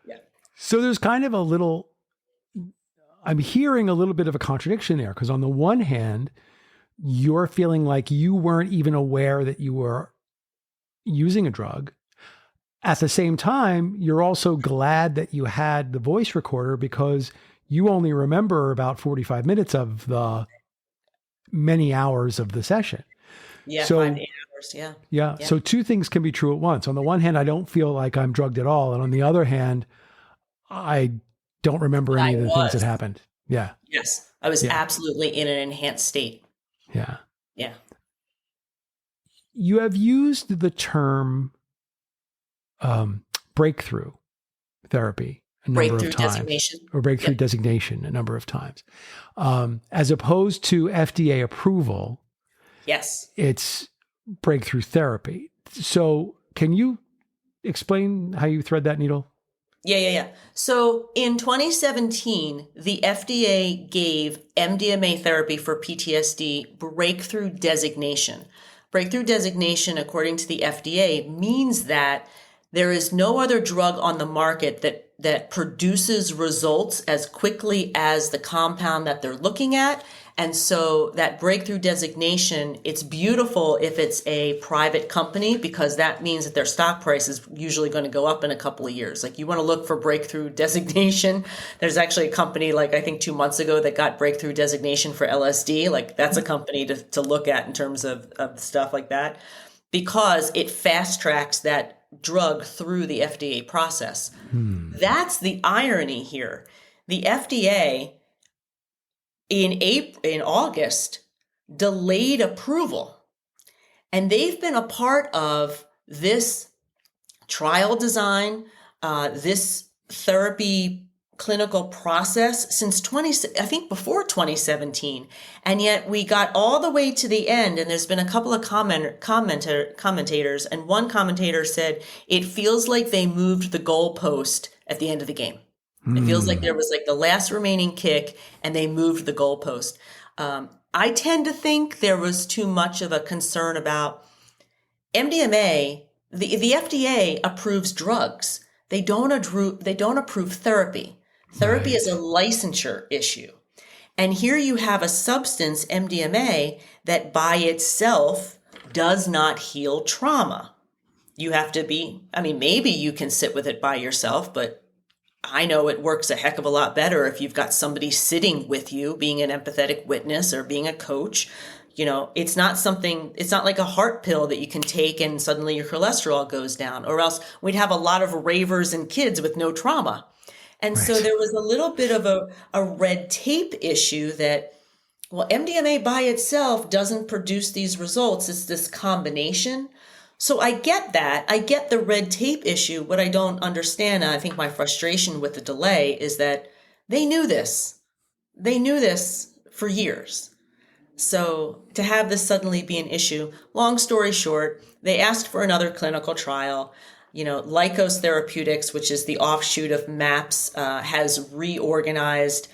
Yeah. So there's kind of I'm hearing a little bit of a contradiction there, because on the one hand, you're feeling like you weren't even aware that you were using a drug. At the same time, you're also glad that you had the voice recorder, because you only remember about 45 minutes of the many hours of the session. Yeah, so, 5 to 8 hours. Yeah. Yeah. So two things can be true at once. On the one hand, I don't feel like I'm drugged at all. And on the other hand, I don't remember any I of the things that was. happened. Yeah. Yes. I was Yeah. absolutely in an enhanced state. Yeah. Yeah. You have used the term breakthrough therapy a number of Breakthrough times, designation. or breakthrough Yep. designation a number of times. As opposed to FDA approval, Yes. it's breakthrough therapy. So can you explain how you thread that needle? Yeah. So in 2017, the FDA gave MDMA therapy for PTSD breakthrough designation. Breakthrough designation, according to the FDA, means that there is no other drug on the market that produces results as quickly as the compound that they're looking at. And so that breakthrough designation, it's beautiful if it's a private company, because that means that their stock price is usually going to go up in a couple of years. Like, you want to look for breakthrough designation. There's actually a company, like I think 2 months ago, that got breakthrough designation for LSD. Like, that's a company to look at in terms of stuff like that, because it fast tracks that drug through the FDA process. That's the irony here. The FDA in August delayed approval, and they've been a part of this trial design, this therapy clinical process since I think before 2017. And yet we got all the way to the end, and there's been a couple of commentators, and one commentator said it feels like they moved the goalpost at the end of the game. It feels like there was like the last remaining kick and they moved the goalpost. I tend to think there was too much of a concern about MDMA. The FDA approves drugs. They don't approve therapy. Therapy is a licensure issue. And here you have a substance, MDMA, that by itself does not heal trauma. You have to maybe you can sit with it by yourself, but I know it works a heck of a lot better if you've got somebody sitting with you, being an empathetic witness or being a coach. It's not like a heart pill that you can take and suddenly your cholesterol goes down, or else we'd have a lot of ravers and kids with no trauma. And so there was a little bit of a red tape issue that, well, MDMA by itself doesn't produce these results. It's this combination. So I get that. I get the red tape issue. What I don't understand, and I think my frustration with the delay, is that they knew this. They knew this for years. So to have this suddenly be an issue, long story short, they asked for another clinical trial. Lykos Therapeutics, which is the offshoot of MAPS, has reorganized.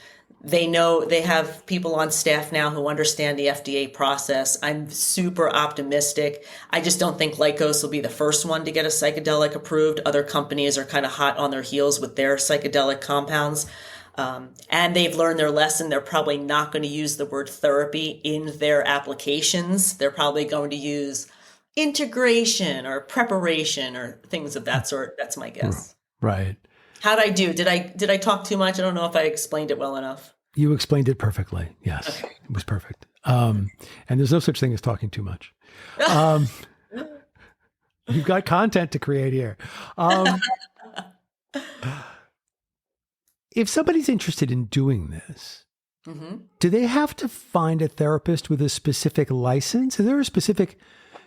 They know they have people on staff now who understand the FDA process. I'm super optimistic. I just don't think Lykos will be the first one to get a psychedelic approved. Other companies are kind of hot on their heels with their psychedelic compounds. And they've learned their lesson. They're probably not going to use the word therapy in their applications. They're probably going to use integration or preparation or things of that sort. That's my guess. Right. How'd I do? Did I talk too much? I don't know if I explained it well enough. You explained it perfectly. Yes, okay. It was perfect. And there's no such thing as talking too much. You've got content to create here. If somebody's interested in doing this, do they have to find a therapist with a specific license? Is there a specific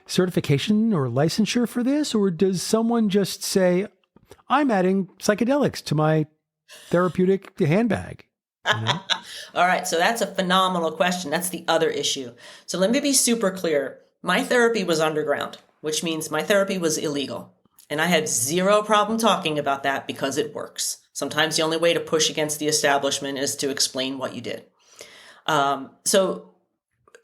certification or licensure for this? Or does someone just say, I'm adding psychedelics to my therapeutic handbag? All right. So that's a phenomenal question. That's the other issue. So let me be super clear. My therapy was underground, which means my therapy was illegal. And I had zero problem talking about that because it works. Sometimes the only way to push against the establishment is to explain what you did. So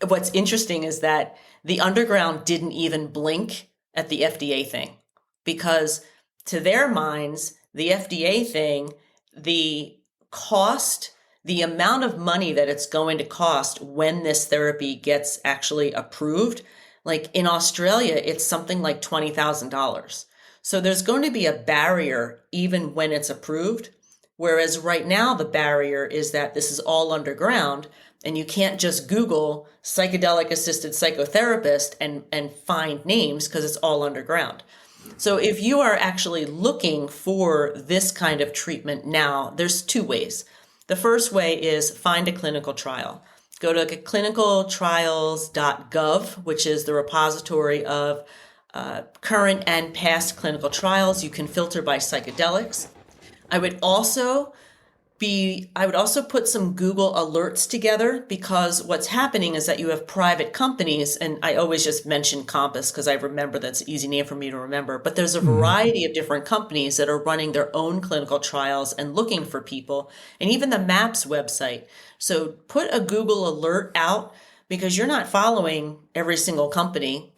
what's interesting is that the underground didn't even blink at the FDA thing, because to their minds, the FDA thing, the cost, the amount of money that it's going to cost when this therapy gets actually approved, like in Australia, it's something like $20,000. So there's going to be a barrier even when it's approved. Whereas right now, the barrier is that this is all underground and you can't just Google psychedelic-assisted psychotherapist and find names because it's all underground. So if you are actually looking for this kind of treatment now, there's two ways. The first way is find a clinical trial. Go to clinicaltrials.gov, which is the repository of current and past clinical trials. You can filter by psychedelics. I would also put some Google alerts together, because what's happening is that you have private companies, and I always just mention Compass because I remember that's an easy name for me to remember, but there's a variety of different companies that are running their own clinical trials and looking for people, and even the MAPS website. So put a Google alert out, because you're not following every single company,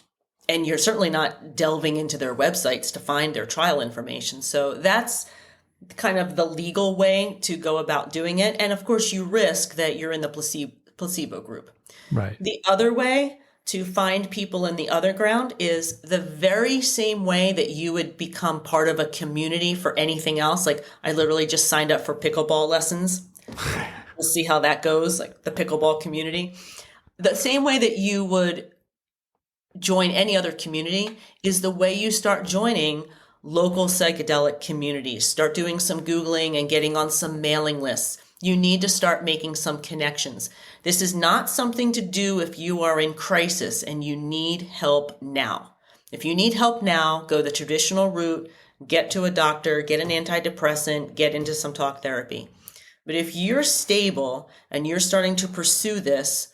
and you're certainly not delving into their websites to find their trial information. So that's kind of the legal way to go about doing it. And of course, you risk that you're in the placebo group. Right. The other way to find people in the other ground is the very same way that you would become part of a community for anything else. Like, I literally just signed up for pickleball lessons. We'll see how that goes, like the pickleball community. The same way that you would join any other community is the way you start joining local psychedelic communities. Start doing some Googling and getting on some mailing lists. You need to start making some connections. This is not something to do if you are in crisis and you need help now. If you need help now, go the traditional route, get to a doctor, get an antidepressant, get into some talk therapy. But if you're stable and you're starting to pursue this,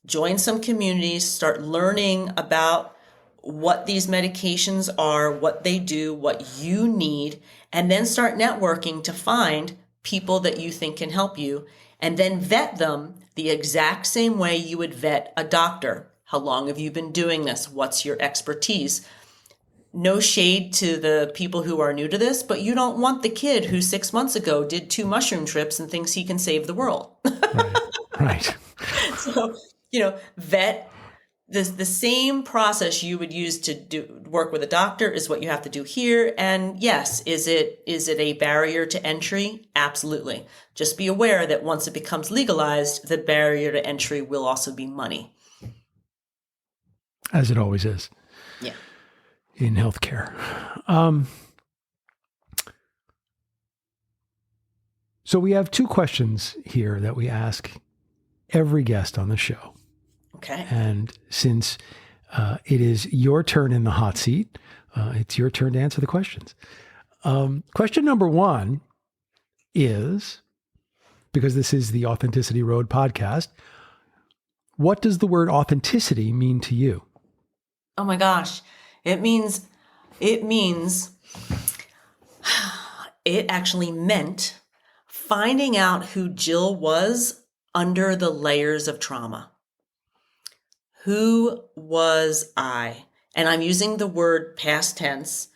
join some communities, start learning about what these medications are, what they do, what you need, and then start networking to find people that you think can help you, and then vet them the exact same way you would vet a doctor. How long have you been doing this? What's your expertise? No shade to the people who are new to this, but you don't want the kid who 6 months ago did 2 mushroom trips and thinks he can save the world. Right. So, vet. The same process you would use to work with a doctor is what you have to do here. And yes, is it a barrier to entry? Absolutely. Just be aware that once it becomes legalized, the barrier to entry will also be money. As it always is. Yeah. In healthcare. So we have 2 questions here that we ask every guest on the show. Okay. And since it is your turn in the hot seat, it's your turn to answer the questions. Question number 1 is, because this is the Authenticity Road podcast, what does the word authenticity mean to you? Oh my gosh. It actually meant finding out who Jill was under the layers of trauma. Who was I? And I'm using the word past tense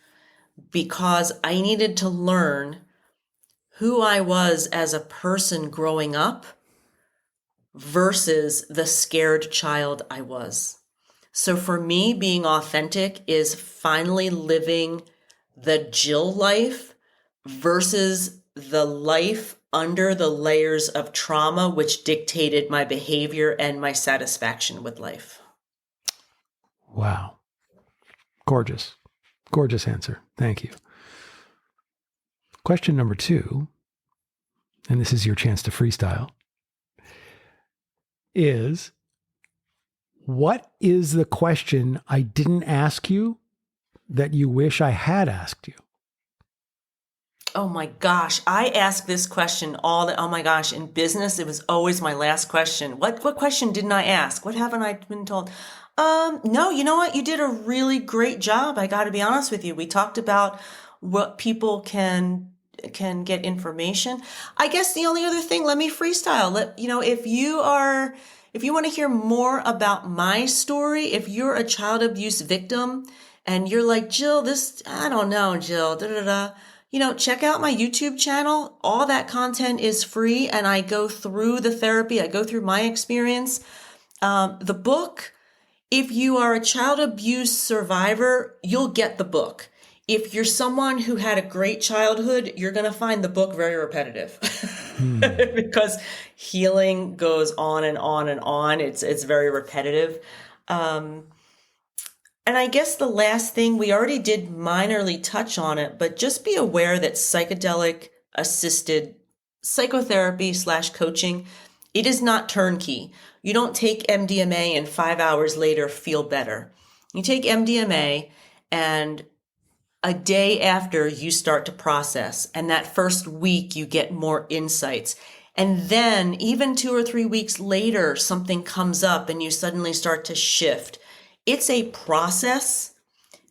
because I needed to learn who I was as a person growing up versus the scared child I was. So for me, being authentic is finally living the Jill life versus the life under the layers of trauma, which dictated my behavior and my satisfaction with life. Wow. Gorgeous. Gorgeous answer. Thank you. Question number 2, and this is your chance to freestyle, is, what is the question I didn't ask you that you wish I had asked you? Oh my gosh. I ask this question oh my gosh, in business, it was always my last question. What question didn't I ask? What haven't I been told? No, you know what? You did a really great job. I got to be honest with you. We talked about what people can get information. I guess the only other thing, let me freestyle. If you want to hear more about my story, if you're a child abuse victim and you're like, Jill, I don't know, Jill, check out my YouTube channel. All that content is free. And I go through the therapy. I go through my experience. The book, if you are a child abuse survivor, you'll get the book. If you're someone who had a great childhood, you're going to find the book very repetitive because healing goes on and on and on. It's very repetitive. And I guess the last thing, we already did minorly touch on it, but just be aware that psychedelic-assisted psychotherapy / coaching, it is not turnkey. You don't take MDMA and 5 hours later feel better. You take MDMA and a day after you start to process, and that first week you get more insights. And then even 2 or 3 weeks later, something comes up and you suddenly start to shift. It's a process,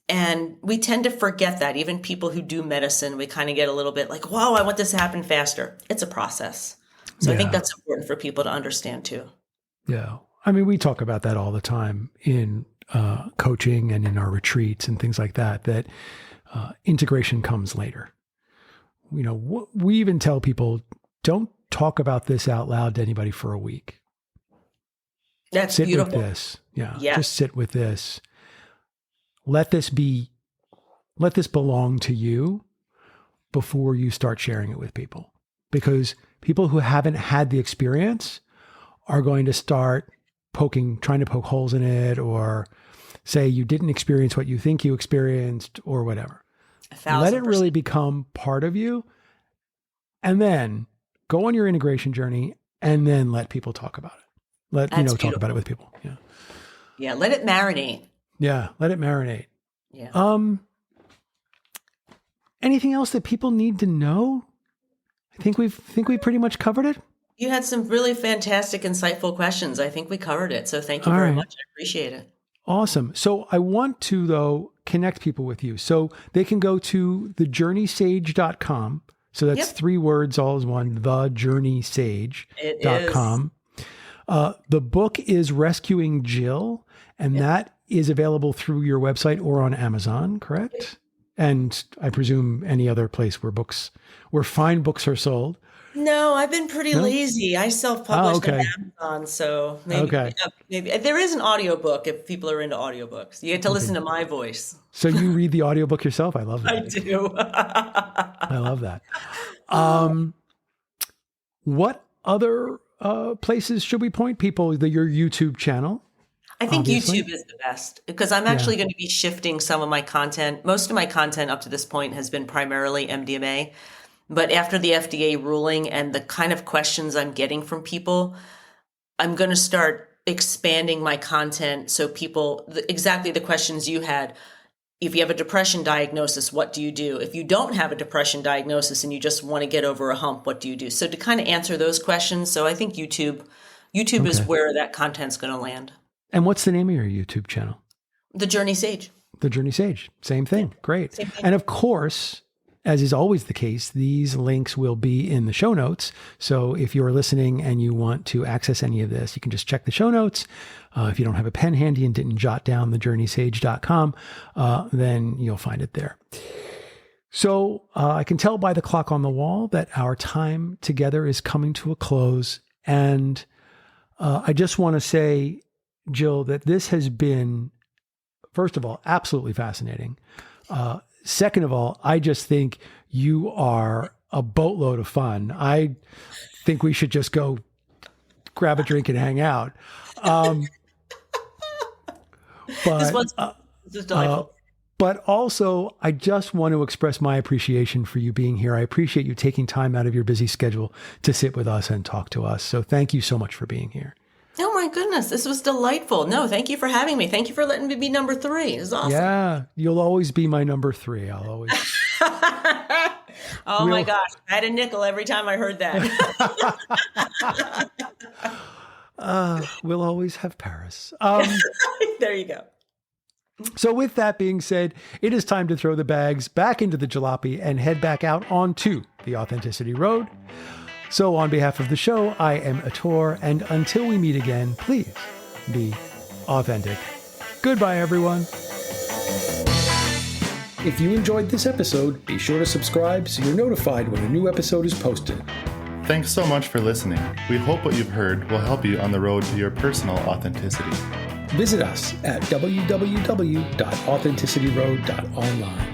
and we tend to forget that. Even people who do medicine, we kind of get a little bit like, whoa, I want this to happen faster. It's a process. So I think that's important for people to understand too. Yeah. I mean, we talk about that all the time in coaching and in our retreats and things like that, that integration comes later. You know, we even tell people, don't talk about this out loud to anybody for a week. That's sit beautiful. With this. Yeah. Just sit with this. Let this belong to you before you start sharing it with people. Because people who haven't had the experience are going to start trying to poke holes in it, or say you didn't experience what you think you experienced, or whatever. 1,000%. Let it really become part of you, and then go on your integration journey, and then let people talk about it. Talk about it with people. Yeah. Yeah. Let it marinate. Yeah. Let it marinate. Yeah. Anything else that people need to know? I think we pretty much covered it. You had some really fantastic, insightful questions. I think we covered it. So thank you very much. I appreciate it. Awesome. So I want to, though, connect people with you. So they can go to thejourneysage.com. So that's 3 words, all as one, thejourneysage.com. The book is Rescuing Jill, and that is available through your website or on Amazon, correct? And I presume any other place where fine books are sold. No, I've been pretty lazy. I self-published on Amazon, so maybe there is an audiobook if people are into audiobooks. You get to listen to my voice. So you read the audiobook yourself? I love that. I do. I love that. What other places should we point people? Your YouTube channel? I think obviously. YouTube is the best, because I'm actually going to be shifting some of my content. Most of my content up to this point has been primarily MDMA. But after the FDA ruling and the kind of questions I'm getting from people, I'm going to start expanding my content so people, exactly the questions you had. If you have a depression diagnosis, what do you do? If you don't have a depression diagnosis and you just want to get over a hump, what do you do? So to kind of answer those questions. So I think YouTube is where that content's going to land. And what's the name of your YouTube channel? The Journey Sage. The Journey Sage. Same thing. Yeah. Great. Same thing. And of course, as is always the case, these links will be in the show notes. So if you're listening and you want to access any of this, you can just check the show notes. If you don't have a pen handy and didn't jot down thejourneysage.com, then you'll find it there. So I can tell by the clock on the wall that our time together is coming to a close. And I just want to say, Jill, that this has been, first of all, absolutely fascinating. Second of all, I just think you are a boatload of fun. I think we should just go grab a drink and hang out. This was delightful. But also, I just want to express my appreciation for you being here. I appreciate you taking time out of your busy schedule to sit with us and talk to us. So thank you so much for being here. Oh my goodness, this was delightful. No, thank you for having me. Thank you for letting me be number 3. It's awesome. Yeah, you'll always be my number 3. I'll always. My gosh, I had a nickel every time I heard that. We'll always have Paris. There you go. So with that being said, it is time to throw the bags back into the jalopy and head back out onto the Authenticity Road. So on behalf of the show, I am Ator, and until we meet again, please be authentic. Goodbye, everyone. If you enjoyed this episode, be sure to subscribe so you're notified when a new episode is posted. Thanks so much for listening. We hope what you've heard will help you on the road to your personal authenticity. Visit us at www.authenticityroad.online.